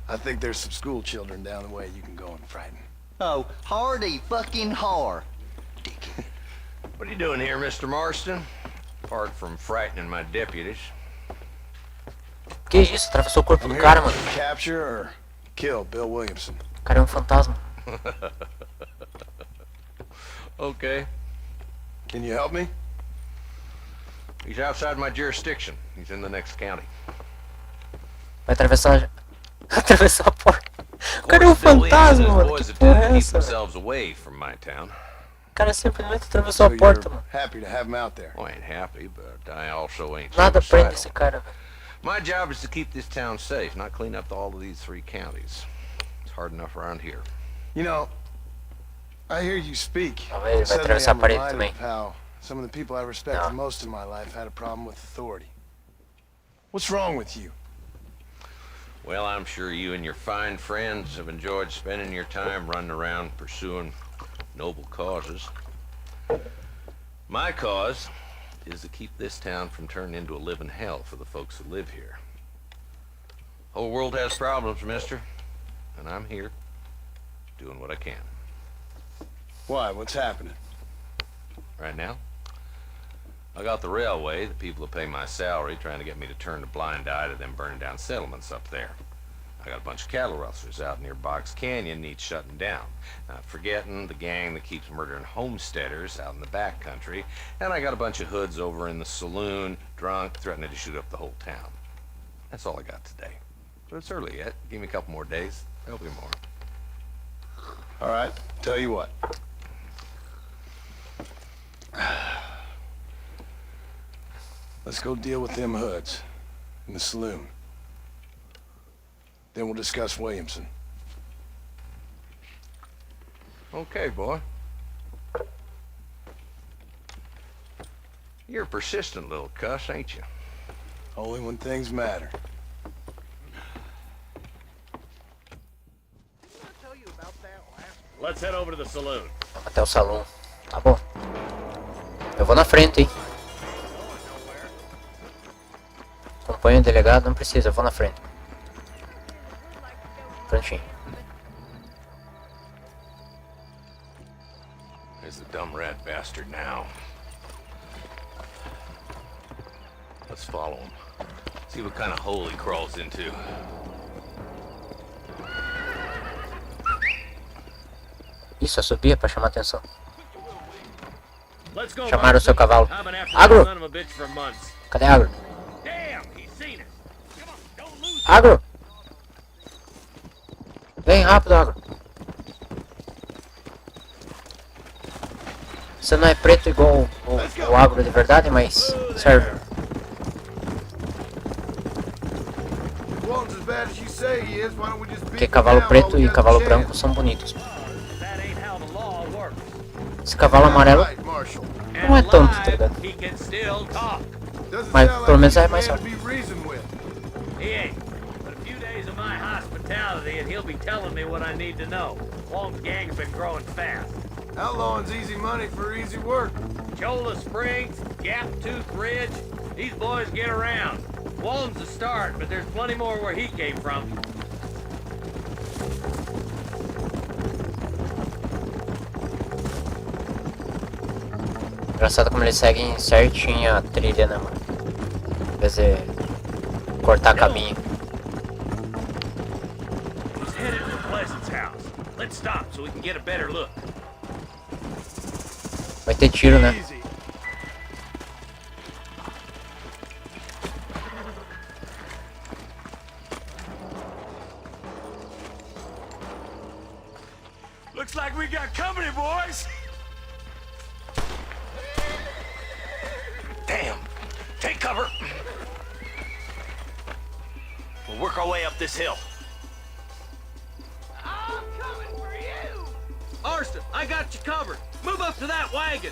I think there's some school children down the way you can go and frighten. Oh, hardy fucking har. What are you doing here, Mr. Marston? Apart from frightening my deputies. Que isso? Atravessou o corpo do cara, mano. Capture or kill Bill Williamson. O cara é um fantasma. Okay. Can you help me? He's outside my jurisdiction. He's in the next county. Vai atravessar a porta. O cara é um fantasma, mano. Que porra é essa? O cara simplesmente atravessou a porta, mano. Happy to have him out there. Well, I ain't happy, but I also ain't Nada prende suicidal. esse cara, velho. My job is to keep this town safe, not clean up all of these 3 counties. It's hard enough around here. You know, I hear you speak. Ele vai Suddenly atravessar a I'm parede reminded também. of how some of the people I respected most in my life had a problem with authority. What's wrong with you? Well, I'm sure you and your fine friends have enjoyed spending your time running around pursuing noble causes. My cause is to keep this town from turning into a living hell for the folks who live here. Whole world has problems, mister, and I'm here doing what I can. Why? What's happening? Right now, I got the railway, the people who pay my salary, trying to get me to turn a blind eye to them burning down settlements up there. I got a bunch of cattle rustlers out near Box Canyon needs shutting down. Not forgetting the gang that keeps murdering homesteaders out in the back country. And I got a bunch of hoods over in the saloon, drunk, threatening to shoot up the whole town. That's all I got today. But it's early yet. Give me a couple more days. There'll be more. All right, tell you what. Let's go deal with them hoods in the saloon. Then we'll discuss Williamson. Okay, boy. You're a persistent little cuss, ain't you? Only when things matter. Let's head over to the saloon. Vamos até o salão. Tá bom. Eu vou na frente, hein. Acompanho o delegado, não precisa, eu vou na frente. Prontinho. There's the dumb rat bastard now. Let's follow him. See what kind of hole he crawls into. Isso, eu subia pra chamar atenção. Chamaram o seu cavalo. Agro! Cadê Agro? Agro! Vem rápido, Agro. Você não é preto igual o Agro de verdade, mas serve. Porque cavalo preto e cavalo branco são bonitos. Esse cavalo amarelo não é tanto, tá ligado? Mas pelo menos é mais rápido. And he'll be telling me what I need to know. Wong's gang's been growing fast. Outlawing's easy money for easy work. Cholla Springs, Gap Tooth Ridge, these boys get around. Wong's the start, but there's plenty more where he came from. Engraçado como eles seguem certinho a trilha, né, mano? Quer dizer, cortar caminho. Let's stop so we can get a better look. Vai ter tiro, né? Looks like we got company, boys. Damn. Take cover. We'll work our way up this hill. Marston, I got you covered. Move up to that wagon.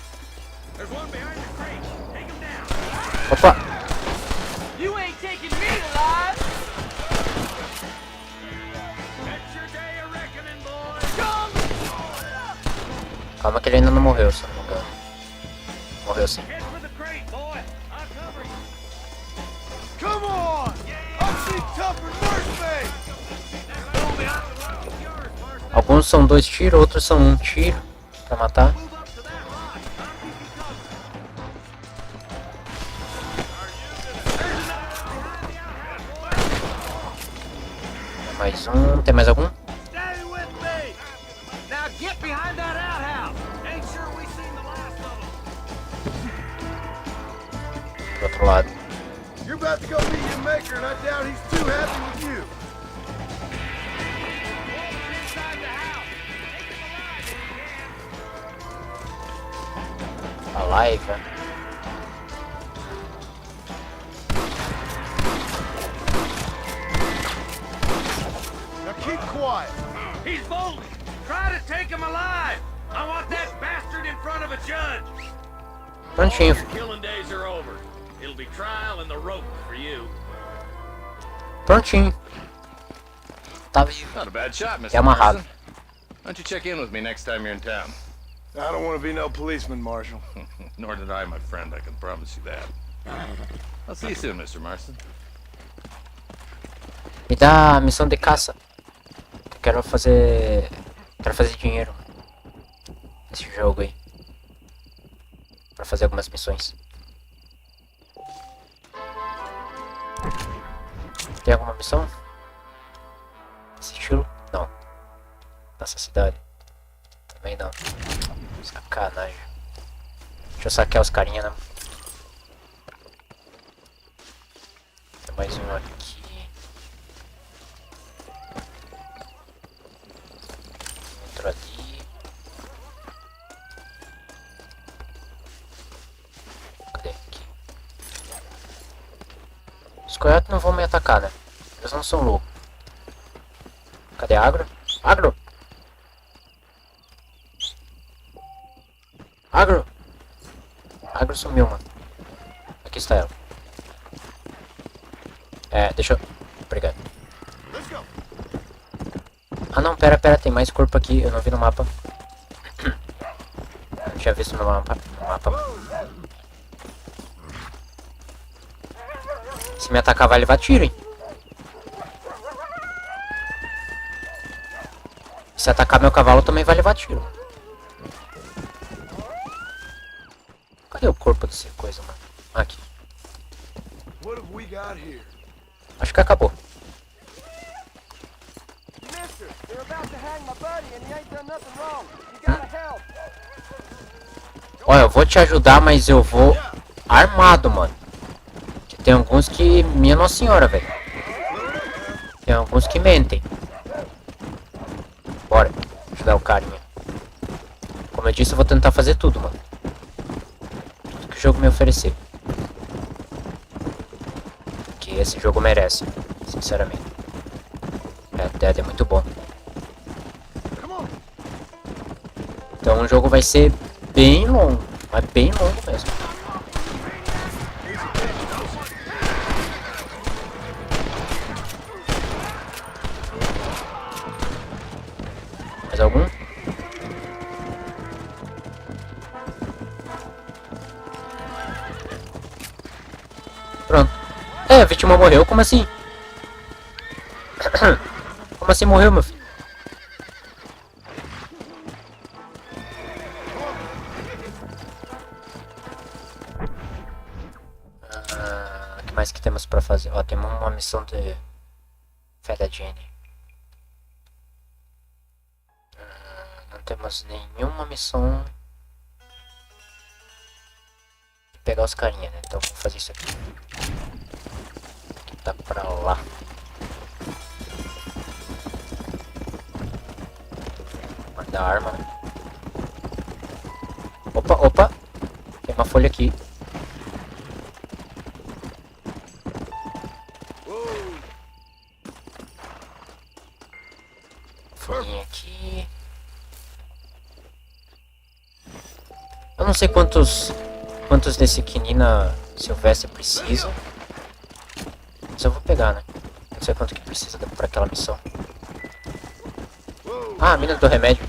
There's one behind the crate. Take him down. Opa! You ain't taking me alive. That's your day of reckoning, boys. Calma que ele ainda não morreu, se não me engano. Morreu sim. Head for the crate, boy. I'll cover you. Come on! I've seen tougher nurse. Alguns são 2 tiros, outros são 1 tiro pra matar. Get behind that outhouse. Ain't sure we seen the last of them. Do outro lado. You're about to go meet your maker, and I doubt he's too happy with you. Inside the house. Take him alive if you can. Alive, né? Now keep quiet. He's bolting. Try to take him alive. I want that bastard in front of a judge. Prontinho. Your killing days are over. It'll be trial and the rope for you. Prontinho. Tá vivo. Not a bad shot, Mr. É amarrado. Marston. Why don't you check in with me next time you're in town? I don't want to be no policeman, Marshal. Nor did I, my friend. I can promise you that. I'll see you soon, Mr. Marston. Me dá a missão de caça. Quero fazer dinheiro nesse jogo aí. Pra fazer algumas missões. Tem alguma missão? Esse estilo? Não. Nessa cidade? Também não. Sacanagem. Deixa eu saquear os carinha, né? Tem mais um aqui. Outro ali. Cadê aqui? Os coiotes não vão me atacar, né? Eles não são loucos. Cadê a agro? Agro! Agro! Agro sumiu, mano. Aqui está ela. Deixa eu... Obrigado. Ah não, pera, tem mais corpo aqui. Eu não vi no mapa. Não tinha visto no mapa. Se me atacar vai levar tiro, hein? Se atacar meu cavalo também vai levar tiro. Cadê o corpo dessa coisa, mano? Aqui. Acho que acabou. Olha, eu vou te ajudar, mas eu vou armado, mano. Tem alguns que... Minha Nossa Senhora, velho. Tem alguns que mentem. Bora. Ajudar o carinha. Como eu disse, eu vou tentar fazer tudo, mano. Tudo que o jogo me oferecer. Que esse jogo merece. Sinceramente. Red Dead é muito bom. Então o jogo vai ser bem longo. Mas bem longo mesmo. Mais algum? Pronto. A vítima morreu? Como assim? Como assim morreu, meu filho? O que mais que temos pra fazer? Ó, temos uma missão de fé da Jenny. Não temos nenhuma missão de pegar os carinha, né? Então vamos fazer isso aqui. Tá pra lá. Manda a arma. Opa! Tem uma folha aqui. Folhinha aqui. Eu não sei quantos desse quinina silvestre precisa. Mas eu vou pegar, né? Não sei quanto que precisa pra aquela missão. Ah, a mina do remédio.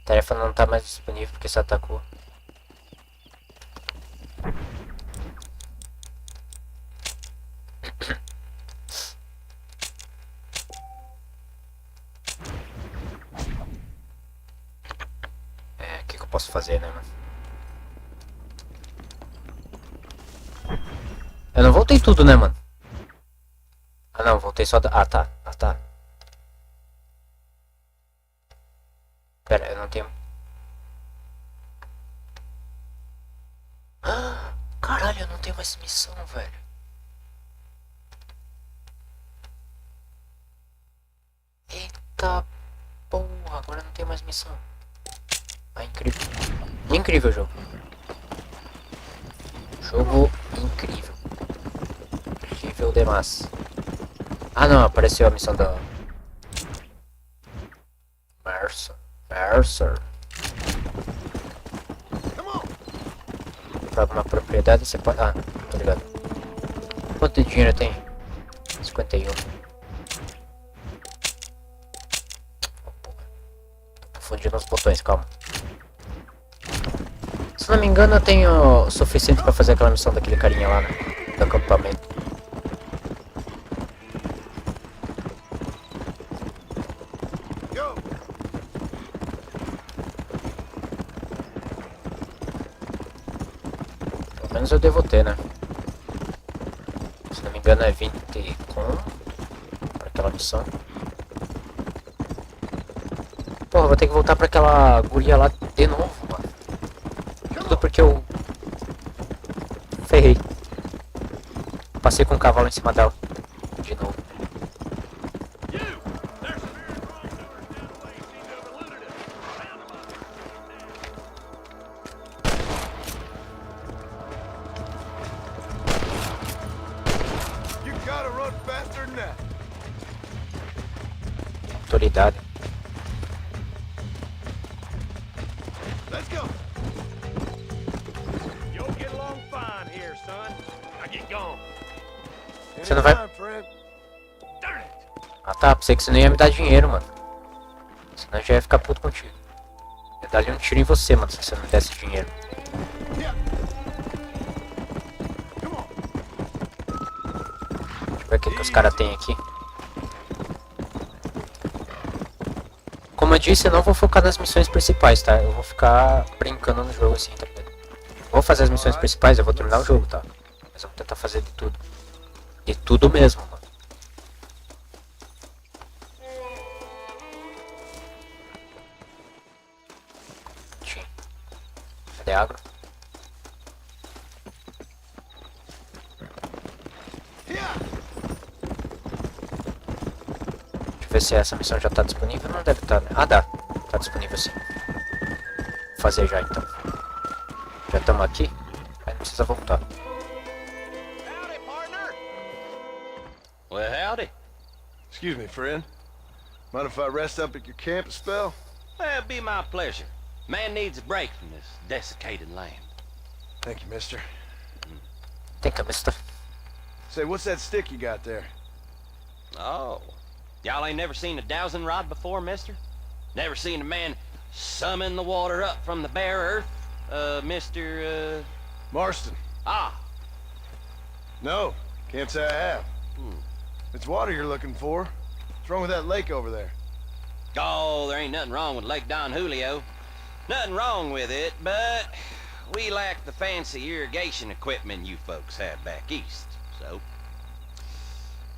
A tarefa não tá mais disponível porque você atacou. posso fazer, né, mano? Eu não voltei tudo, né, mano? Ah, não, voltei só da... Ah, tá. Ah, tá. Pera, eu não tenho... Ah, caralho, eu não tenho mais missão, velho. Eita porra, agora não tem mais missão. Ah, incrível. Incrível jogo. Jogo incrível. Incrível demais. Ah não, apareceu a missão da... Mercer. Pra alguma propriedade você pode... Ah, tô ligado. Quanto de dinheiro tem? 51. Tô confundindo os botões, calma. Se não me engano eu tenho o suficiente pra fazer aquela missão daquele carinha lá, né? Do acampamento. Pelo menos eu devo ter, né? Se não me engano é 20 com... para aquela missão. Porra, vou ter que voltar pra aquela guria lá de novo, mano. Tudo porque eu... ferrei. Passei com um cavalo em cima dela. De novo. Autoridade. Você não vai... Ah tá, pensei que você não ia me dar dinheiro, mano. Senão eu já ia ficar puto contigo. Eu ia dar ali um tiro em você, mano, se você não me desse dinheiro. Deixa eu ver o que os caras têm aqui. Como eu disse, eu não vou focar nas missões principais, tá? Eu vou ficar brincando no jogo assim, tá ligado? Vou fazer as missões principais, eu vou terminar o jogo, tá? Mas eu vou tentar fazer de tudo. De tudo mesmo, mano. Cadê a água? Deixa eu ver se essa missão já tá disponível. Não deve estar, né? Ah, dá. Tá disponível sim. Vou fazer já então. Já estamos aqui. Aí não precisa voltar. Well, howdy. Excuse me, friend. Mind if I rest up at your camp a spell? Well, it'd be my pleasure. Man needs a break from this desiccated land. Thank you, mister. Thank you, mister. Say, what's that stick you got there? Oh. Y'all ain't never seen a dowsing rod before, mister? Never seen a man summon the water up from the bare earth? Mr. Marston. Ah. No, can't say I have. It's water you're looking for. What's wrong with that lake over there? Oh, there ain't nothing wrong with Lake Don Julio. Nothing wrong with it, but we lack the fancy irrigation equipment you folks have back east, so...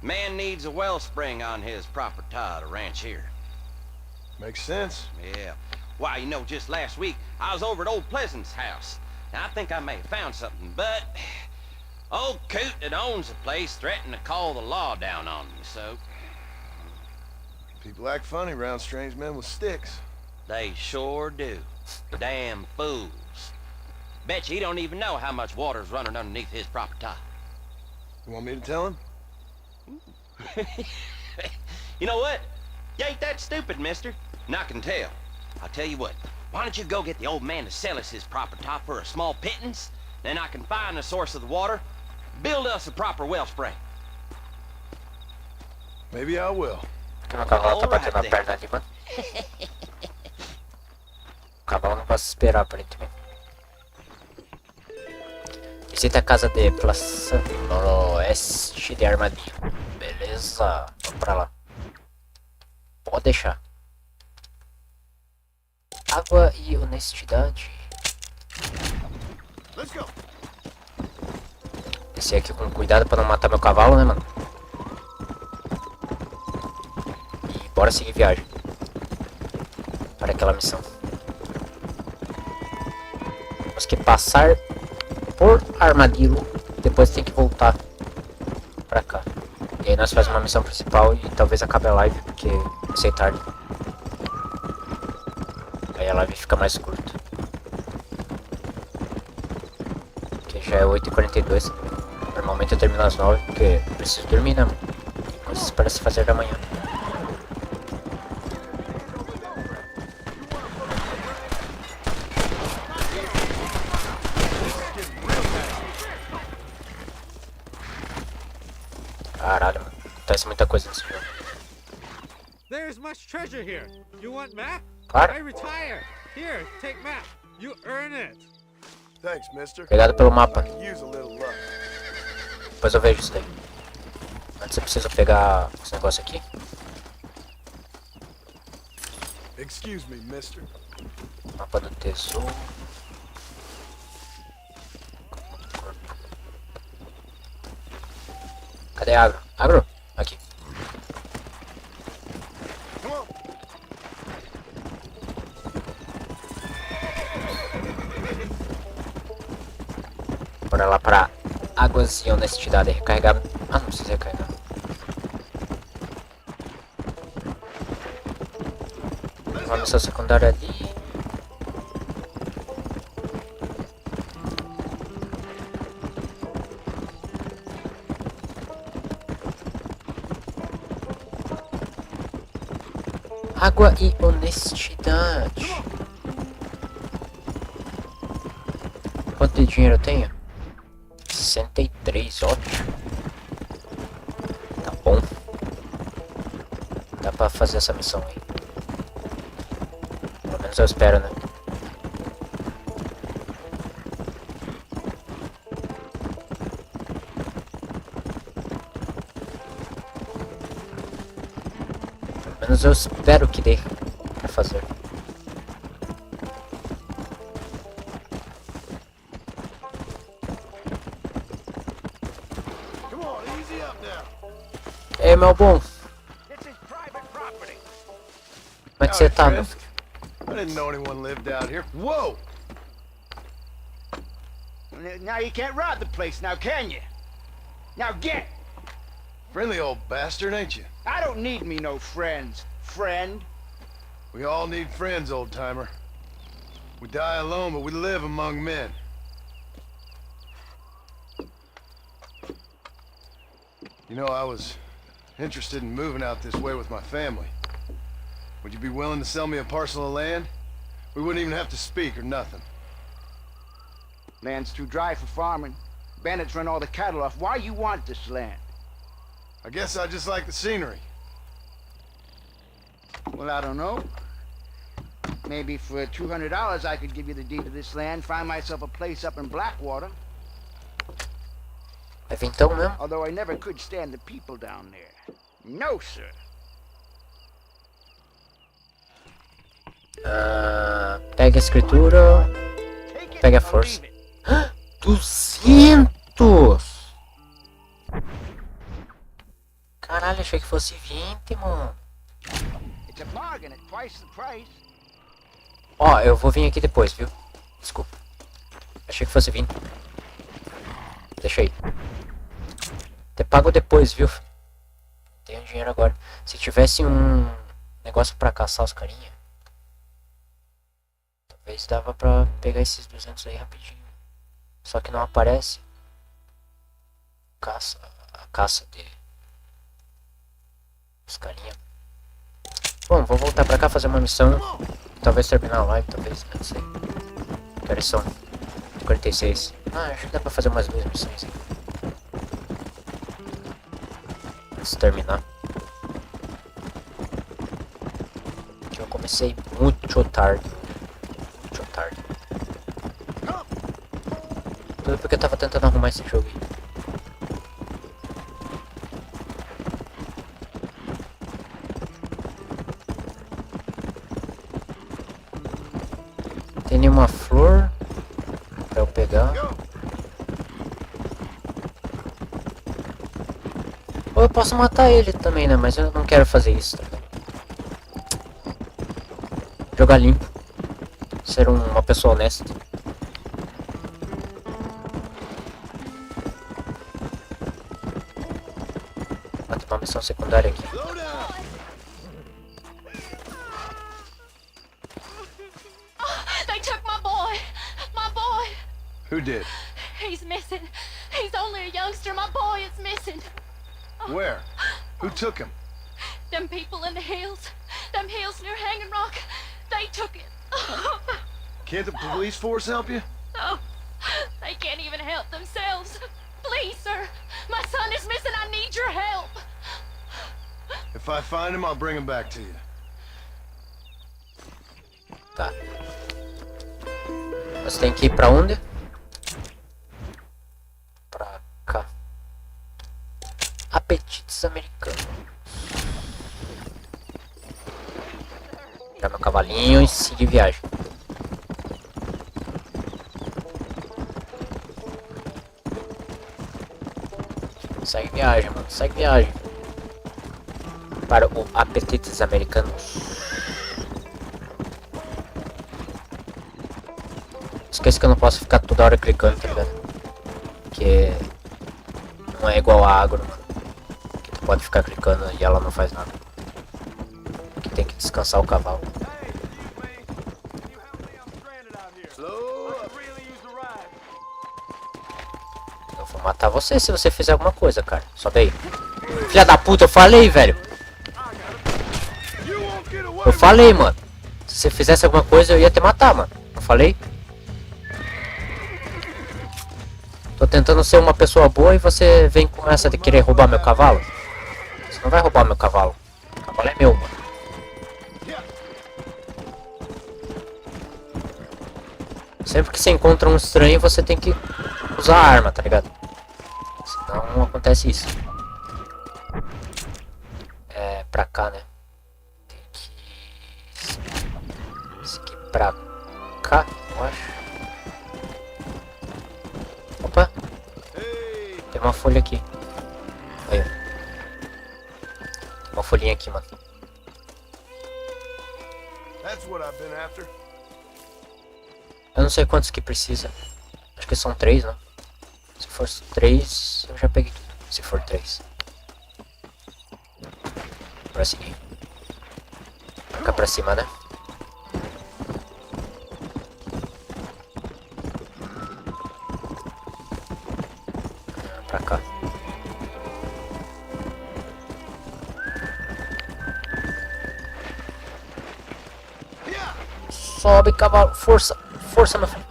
Man needs a wellspring on his property to ranch here. Makes sense. Yeah. Why, you know, just last week, I was over at Old Pleasant's house. Now, I think I may have found something, but... Old coot that owns the place threatened to call the law down on me, so... People act funny around strange men with sticks. They sure do. Damn fools. Bet you he don't even know how much water's running underneath his property. You want me to tell him? You know what? You ain't that stupid, mister. And I can tell. I'll tell you what. Why don't you go get the old man to sell us his property for a small pittance? Then I can find the source of the water. Build us a proper wellspring. Maybe I will. O cavalo tá batendo a perna ali, mano. O cavalo não posso esperar, aparentemente. Visita a casa de Plaça Noroeste de Armadillo. Beleza, vamos pra lá. Pode deixar. Água e honestidade. Descer aqui com cuidado pra não matar meu cavalo, né, mano? E bora seguir viagem. Para aquela missão. Temos que passar por armadilho. Depois tem que voltar pra cá. E aí nós fazemos uma missão principal e talvez acabe a live, porque vai ser tarde. Aí a live fica mais curta. Porque já é 8h42. Normalmente eu termino às 9, porque eu preciso dormir, né, mano? Tem coisas para se fazer da manhã. Caralho, mano. Acontece muita coisa nesse jogo. There's much treasure here. You want map? Claro. I retire. Here, take map. You earn it. Thanks, mister. Obrigado pelo mapa. Use a little luck. Depois eu vejo isso daí. Antes eu preciso pegar esse negócio aqui. Excuse me, mister. Mapa do tesouro. Cadê a Agro? Agro? Aqui. Bora lá pra águas e honestidade. Recarregar. Ah, não precisa recarregar. Uma missão secundária ali. Água e honestidade. Quanto de dinheiro eu tenho? 63, ótimo. Tá bom. Dá pra fazer essa missão aí. Pelo menos eu espero, né? Pelo menos eu espero que dê pra fazer. Ei, meu bom. Como é que você tá, meu? I didn't know anyone lived out here. Whoa! Now you can't rob the place, now can you? Now get! Friendly old bastard, ain't you? I don't need me no friends, friend. We all need friends, old-timer. We die alone, but we live among men. You know, I was interested in moving out this way with my family. Would you be willing to sell me a parcel of land? We wouldn't even have to speak or nothing. Land's too dry for farming. Bandits run all the cattle off. Why you want this land? I guess I just like the scenery. Well, I don't know. Maybe for $200 I could give you the deed to this land, find myself a place up in Blackwater. É vintão mesmo? Although I never could stand the people down there. No, sir. Pega a escritura. Pega a força. 200! Caralho, achei que fosse 20, mano. It's a bargain at twice the price. Ó, eu vou vir aqui depois, viu? Desculpa. Achei que fosse 20. Deixa aí. Te pago depois, viu? Não tenho dinheiro agora. Se tivesse um negócio pra caçar os carinha, talvez dava pra pegar esses 200 aí rapidinho. Só que não aparece a caça de os carinha. Bom, vou voltar pra cá fazer uma missão. Talvez terminar a live, talvez, não sei. Que horas são? 46. Ah, acho que dá pra fazer umas 2 missões aí. Antes de terminar. Que eu comecei muito tarde. Muito tarde. Tudo porque eu tava tentando arrumar esse jogo aí. Tem nenhuma flor pra eu pegar. Ou eu posso matar ele também, né? Mas eu não quero fazer isso, tá ligado? Jogar limpo. Ser uma pessoa honesta. Ah, tem uma missão secundária aqui. They took my boy. My boy. Who did? He's missing. He's only a youngster. My boy is missing. Where? Who took him? Them people in the hills. Them hills near Hanging Rock. They took it. Can't the police force help you? Oh, they can't even help themselves. Please, sir. My son is missing. I need your help. If I find him, I'll bring him back to you. Tá. Você tem que ir pra onde? Pra cá. Apetites americanos. Pegar meu cavalinho e seguir viagem. Segue viagem, mano. Segue viagem. Para o Apetites Americanos. Esquece que eu não posso ficar toda hora clicando, tá ligado? Porque não é igual a agro, mano. Que tu pode ficar clicando e ela não faz nada. Que tem que descansar o cavalo. Eu vou matar você se você fizer alguma coisa, cara. Sobe aí. Filha da puta, eu falei, velho. Eu falei, mano. Se você fizesse alguma coisa, eu ia te matar, mano. Eu falei. Tô tentando ser uma pessoa boa e você vem com essa de querer roubar meu cavalo. Você não vai roubar meu cavalo. O cavalo é meu, mano. Sempre que você encontra um estranho, você tem que usar a arma, tá ligado? Senão não acontece isso. É pra cá, né? Tem que... Esse aqui pra cá, eu acho. Opa! Tem uma folha aqui. Aí, ó. Tem uma folhinha aqui, mano. Eu não sei quantos que precisa. Acho que são 3, né? Se for 3, eu já peguei tudo. Se for 3. Pra seguir. Fica pra cima, né? Pra cá. Sobe, cavalo. Força. Força, meu filho.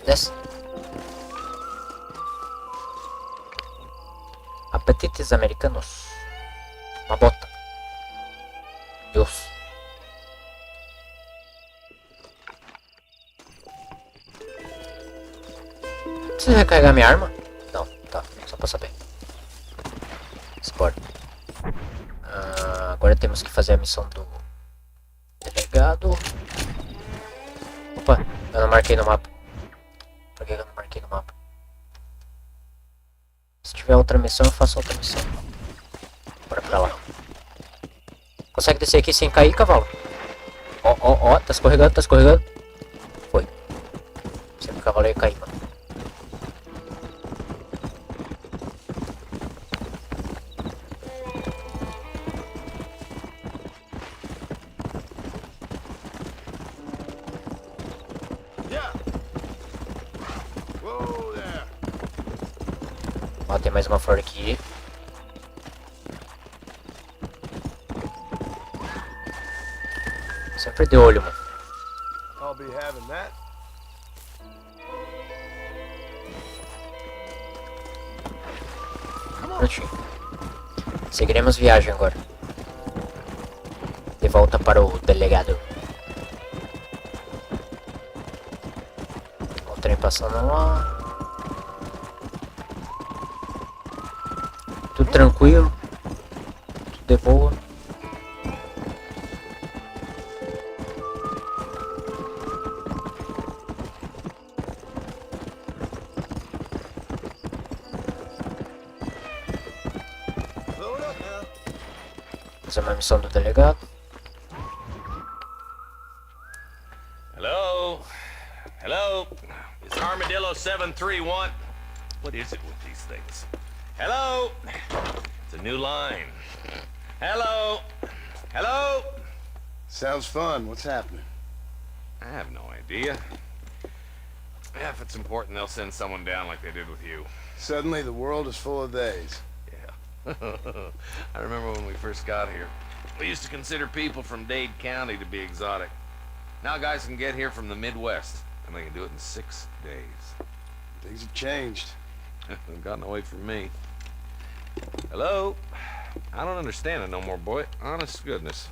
Desce. Apetites americanos. Uma bota. Deus. Preciso recarregar minha arma? Não, tá. Só pra saber. Sport. Agora temos que fazer a missão do delegado. Opa, eu não marquei no mapa. Por que eu não marquei no mapa? Se tiver outra missão, eu faço outra missão. Bora pra lá. Consegue descer aqui sem cair, cavalo? Ó, ó, ó, tá escorregando, tá escorregando. Foi. Sempre que o cavalo ia cair, mano. Ó, tem mais uma flor aqui. Sempre de olho, mano. I'll be having that. Prontinho. Seguiremos viagem agora. De volta para o delegado. O trem passando lá. Tudo tranquilo. Tudo de boa. Fazer uma missão do delegado. Hello? Hello? Is Armadillo 731? What is it with these things? Hello? It's a new line. Hello? Hello? Sounds fun. What's happening? I have no idea. Yeah, if it's important, they'll send someone down like they did with you. Suddenly, the world is full of theys. Yeah. I remember when we first got here. We used to consider people from Dade County to be exotic. Now guys can get here from the Midwest, and they can do it in 6 days. Things have changed. They've gotten away from me. Hello? I don't understand it no more, boy. Honest to goodness.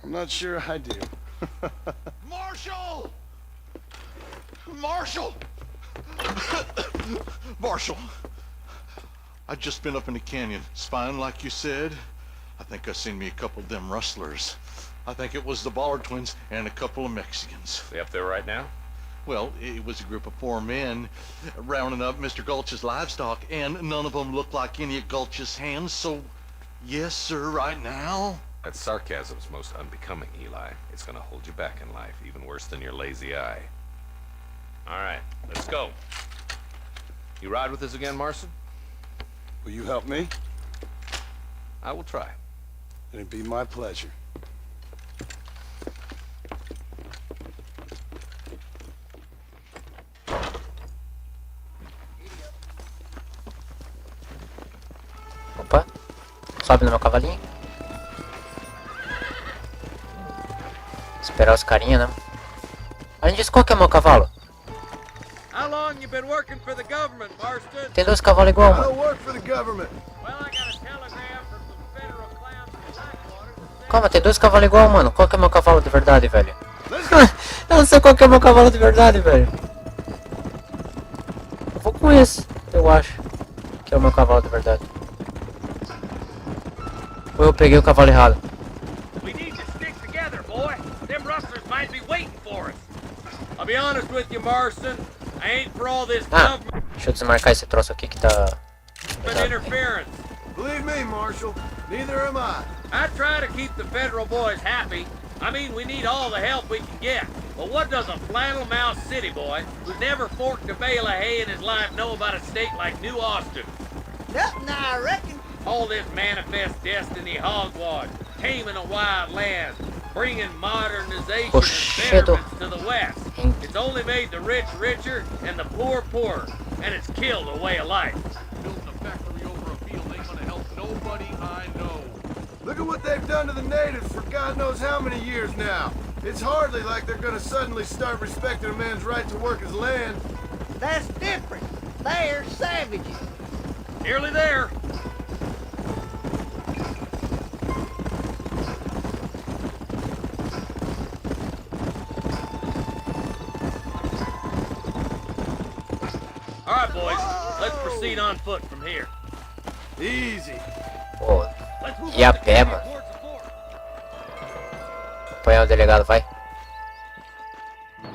I'm not sure I do. Marshal! Marshal! Marshal! I just been up in the canyon, spying like you said. I think I seen me a couple of them rustlers. I think it was the Ballard twins and a couple of Mexicans. They up there right now? Well, it was a group of 4 men rounding up Mr. Gulch's livestock, and none of them looked like any of Gulch's hands, so yes, sir, right now. That sarcasm's most unbecoming, Eli. It's gonna hold you back in life, even worse than your lazy eye. All right, let's go. You ride with us again, Marson? Will you help me? I will try. It'd be my pleasure. Opa. Sobe no meu cavalinho. Esperar os carinha, né? Além disso, qual que é o meu cavalo? How long you been working for the government, Marston? Tem 2 cavalos igual, I mano. don't work for the government. Well, I got a telegram from some federal clowns in Blackwater. Calma, tem 2 cavalos igual, mano. Qual que é o meu cavalo de verdade, velho? Eu não sei qual que é o meu cavalo de verdade, velho. Eu vou com esse, eu acho. Que é o meu cavalo de verdade. Ou eu peguei o cavalo errado. We need to stick together, boy. Them rustlers might be waiting for us. I'll be honest with you, Marston. I ain't for all this Ah, government deixa eu desmarcar esse troço aqui que tá... interference. Believe me, Marshal, neither am I. I try to keep the federal boys happy. I mean, we need all the help we can get. But what does a flannel-mouthed city boy who's never forked a bale of hay in his life know about a state like New Austin? Nothing, I reckon. All this manifest destiny hogwash, taming a wild land, bringing modernization and betterments to the West. It's only made the rich richer and the poor poorer, and it's killed a way of life. Building a factory over a field ain't gonna help nobody I know. Look at what they've done to the natives for God knows how many years now. It's hardly like they're gonna suddenly start respecting a man's right to work his land. That's different. They're savages. Nearly there. All right, boys. Let's proceed on foot from here. Easy. Pô, e a pé, mano. Apanhar o delegado, vai.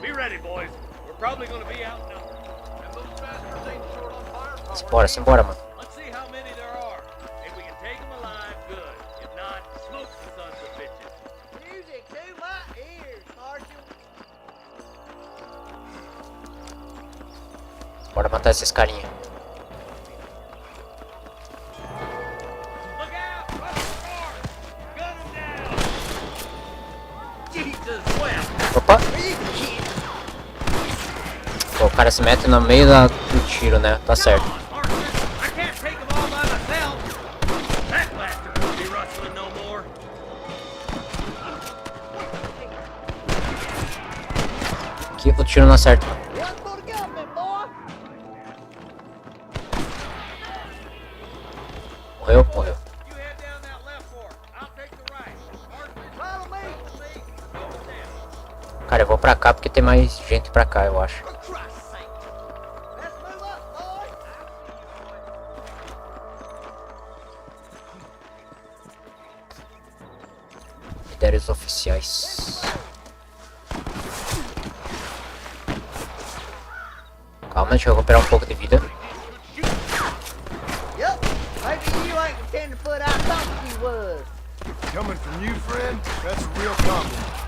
Be ready, boys. We're probably gonna be outnumbered. Simbora, simbora, mano. Let's see how many there are. If we can take them alive, good. If not, smoke the sons of bitches. Music to my ears, Marshal. Bora matar esses carinha. Look out! Rush the car! Gun them down! Jesus, well. Opa! Pô, o cara se mete no meio do tiro, né? Tá certo. I can't take them all by myself. That bastard won't be rustling no more. Aqui o tiro não acerta. One for the government, boy. Morreu? Morreu. You head down that left fork. I'll take the right. Follow me. Cara, eu vou pra cá porque tem mais gente pra cá, eu acho. Let's move up, boy. Critérios oficiais. Calma, deixa eu recuperar um pouco de vida. Yep. Maybe you ain't the tenderfoot I thought you was. Coming from you, friend, that's a real compliment.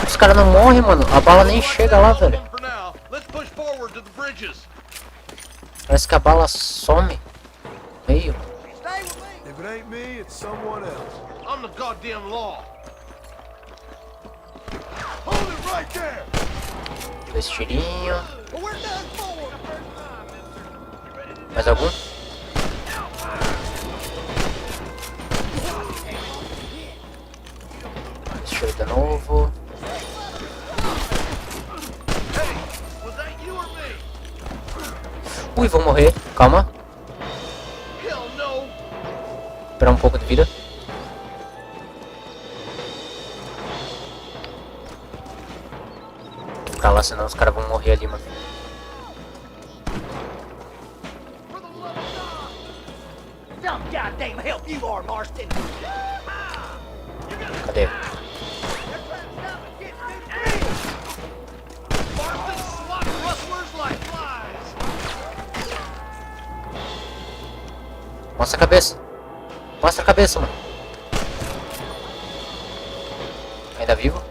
Os caras não morrem, mano. A bala nem chega lá, velho. Parece que a bala some. Meio. If it ain't me, it's someone else. I'm the goddamn law. Hold it right there. 2 tirinhos. Mais algum? Deixa eu de novo. Ui, vou morrer. Calma. Esperar um pouco de vida. Vou ficar lá, senão os caras vão morrer ali, mano. Some goddamn help you are, Marston. Cadê? Mostra a cabeça. Mostra a cabeça, mano. Ainda vivo?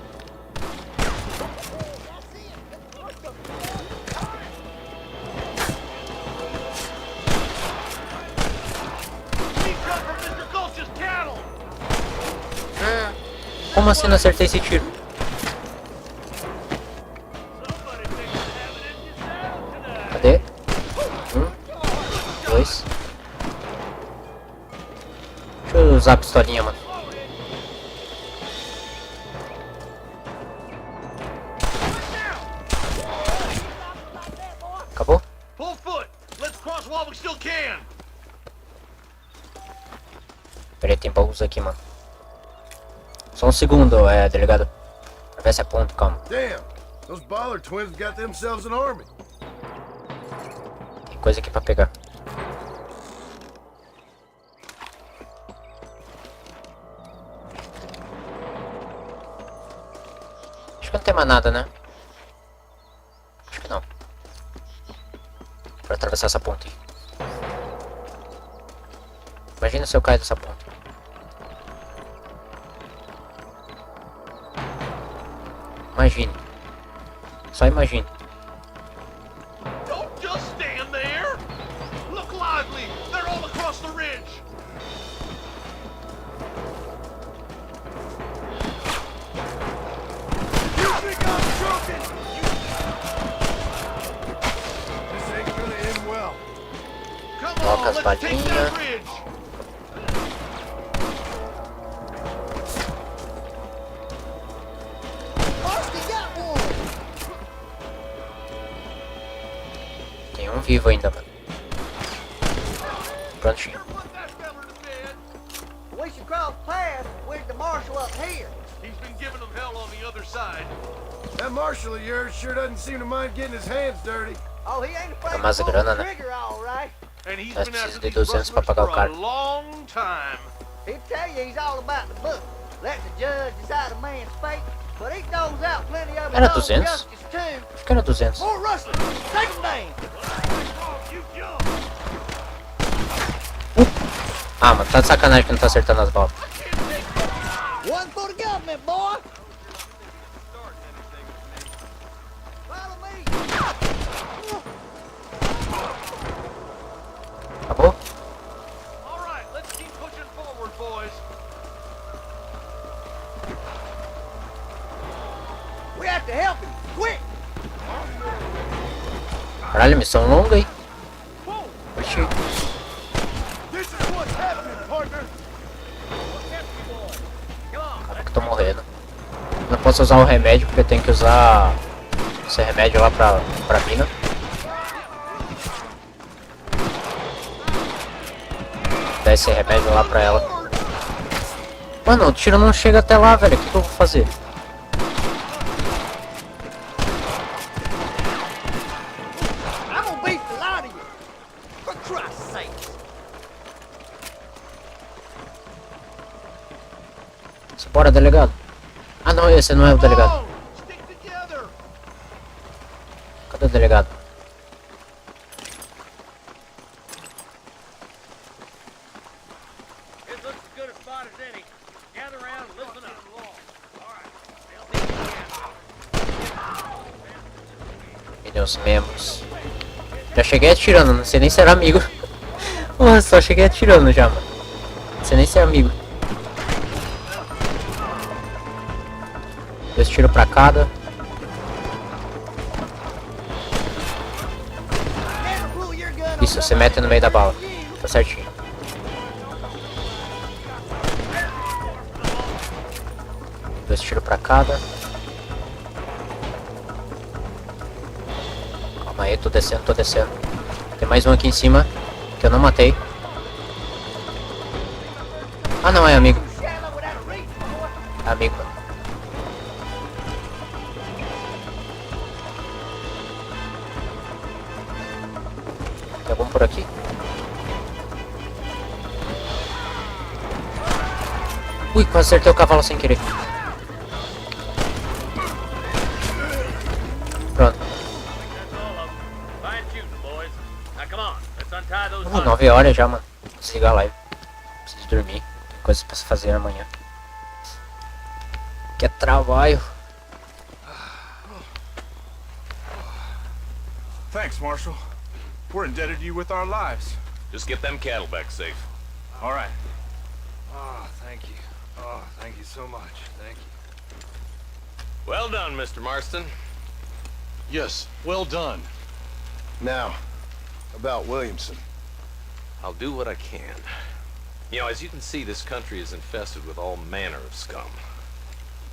Como assim não acertei esse tiro? Cadê? 1, 2. Deixa eu usar a pistolinha, mano. Acabou? Peraí, tem baús aqui, mano. Só um segundo, delegado. Pra ver se é ponto, calma. Damn, those Baller twins got themselves an army. Tem coisa aqui pra pegar. Acho que não tem mais nada, né? Acho que não. Pra atravessar essa ponte aí. Imagina se eu cair dessa ponte. Imagine. Só imagine. Don't just stand there. Look lively. They're all across the ridge. You think I'm joking? This ain't gonna end well. Come on, let's take that ridge. Tem um vivo ainda, mano. Prontinho. We should cross paths with the marshal up here. He's been giving them hell on the other side. That marshal of yours sure doesn't seem to mind getting his hands dirty. Oh, he ain't afraid Fica mais to pull grana, the né? trigger, all right. And he's Mas been precisa after de these 200 pra rustlers pagar o for a cara. long time. He'd tell you he's all about the book. Let the judge decide a man's fate. But he throws out plenty of his Era own 200? justice, too. Acho que era 200. More rustlers. Take him down. Ah, mano, tá de sacanagem que não tá acertando as balas. One for the government, boy. Follow me. Acabou? All right, let's keep pushing forward, boys. We have to help him. Quick. Caralho, missão longa, hein? Oxi. This is what's happening, partner. Calma que eu tô morrendo. Não posso usar o remédio porque eu tenho que usar esse remédio lá pra mina. Dar esse remédio lá pra ela. Mano, o tiro não chega até lá, velho. O que eu vou fazer? I'm gonna beat the lot of you. For Christ's sake. Bora, delegado. Ah, não, esse não é o delegado. Cadê o delegado? quiet as any. Gather around and listen up. Cadê os membros? Já cheguei atirando, não sei nem se era amigo. Porra, só cheguei atirando já, mano. Não sei nem se é amigo. 2 tiros pra cada. Isso, você mete no meio da bala. Tá certinho. Dois tiros pra cada. Calma aí, tô descendo, tô descendo. Tem mais um aqui em cima que eu não matei. Ah não, é amigo. É amigo, mano. Tem algum por aqui? Ui, quase acertei o cavalo sem querer. Pronto. 9 horas já, mano. Vou desligar a live. Preciso dormir. Tem coisas pra se fazer amanhã. Que é trabalho. Thanks, Marshal. We're indebted to you with our lives. Just get them cattle back safe. All right. Oh, thank you. Oh, thank you so much. Thank you. Well done, Mr. Marston. Yes, well done. Now, about Williamson. I'll do what I can. You know, as you can see, this country is infested with all manner of scum.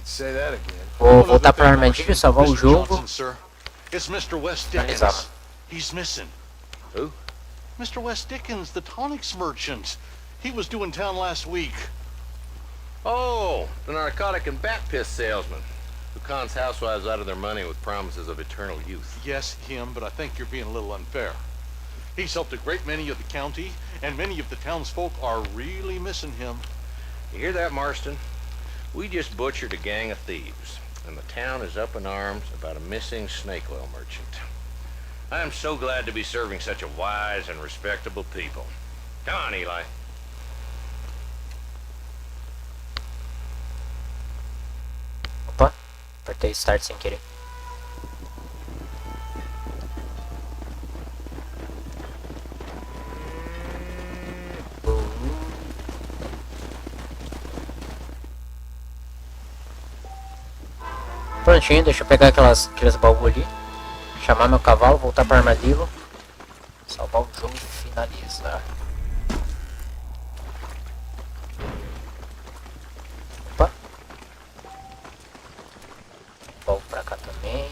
Say that again. Vou voltar pra armadilha, salvar o jogo. Johnson, sir. It's Mr. West Dickens. He's missing. Who? Mr. West Dickens, the tonics merchant. He was due in town last week. Oh, the narcotic and bat piss salesman who cons housewives out of their money with promises of eternal youth. Yes, him, but I think you're being a little unfair. He's helped a great many of the county, and many of the townsfolk are really missing him. You hear that, Marston? We just butchered a gang of thieves, and the town is up in arms about a missing snake oil merchant. I am so glad to be serving such a wise and respectable people. Come on, Eli. Opa, apertei start sem querer. Prontinho, deixa eu pegar aqueles baús ali. Chamar meu cavalo, voltar para armadilho. Salvar o jogo e finalizar. Opa. Baú pra cá também.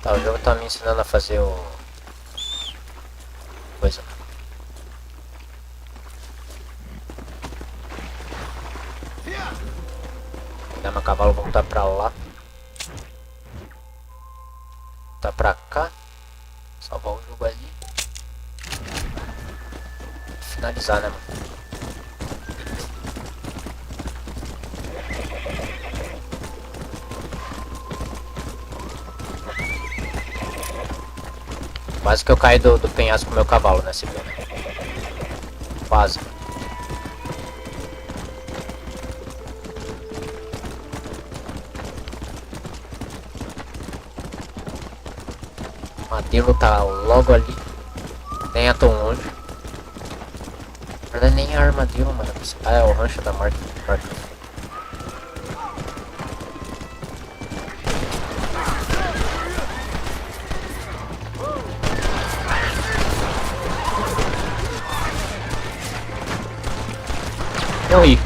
Tá, o jogo tá me ensinando a fazer o... coisa. Pegar meu cavalo, voltar pra lá. Voltar pra cá. Salvar o jogo ali. Finalizar, né, mano? Quase que eu caí do penhasco com meu cavalo, né, viu? Quase. O Madelo tá logo ali. Nem é tão longe. Na verdade nem é armadilho, mano. Ah, é o rancho da Marta. Morri.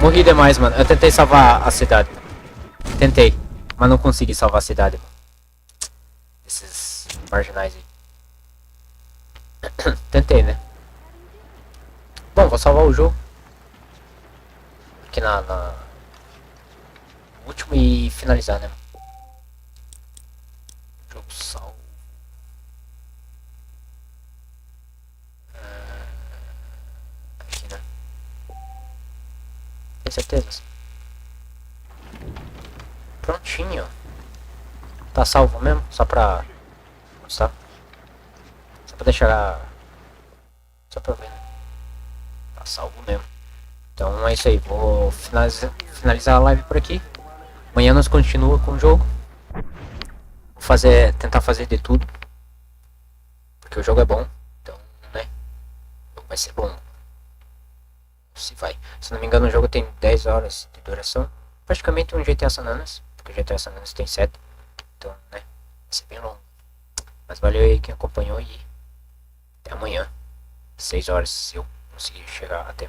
Morri demais, mano. Eu tentei salvar a cidade. Tentei, mas não consegui salvar a cidade. Esses marginais aí. Tentei, né? Bom, vou salvar o jogo. Aqui na último e finalizar, né? Jogo salvo. Aqui, né? Tem certeza? Prontinho. Tá salvo mesmo? Só pra mostrar. Só pra deixar... Só pra ver, né? Tá salvo mesmo. Então é isso aí. Vou finalizar a live por aqui. Amanhã nós continuamos com o jogo. Vou tentar fazer de tudo. Porque o jogo é bom. Então, né? O jogo vai ser bom. Se vai. Se não me engano, o jogo tem 10 horas de duração. Praticamente um GTA San Andreas. Porque o GTA San Andreas tem 7. Então, né? Vai ser bem longo. Mas valeu aí quem acompanhou e até amanhã. 6 horas, se eu conseguir chegar até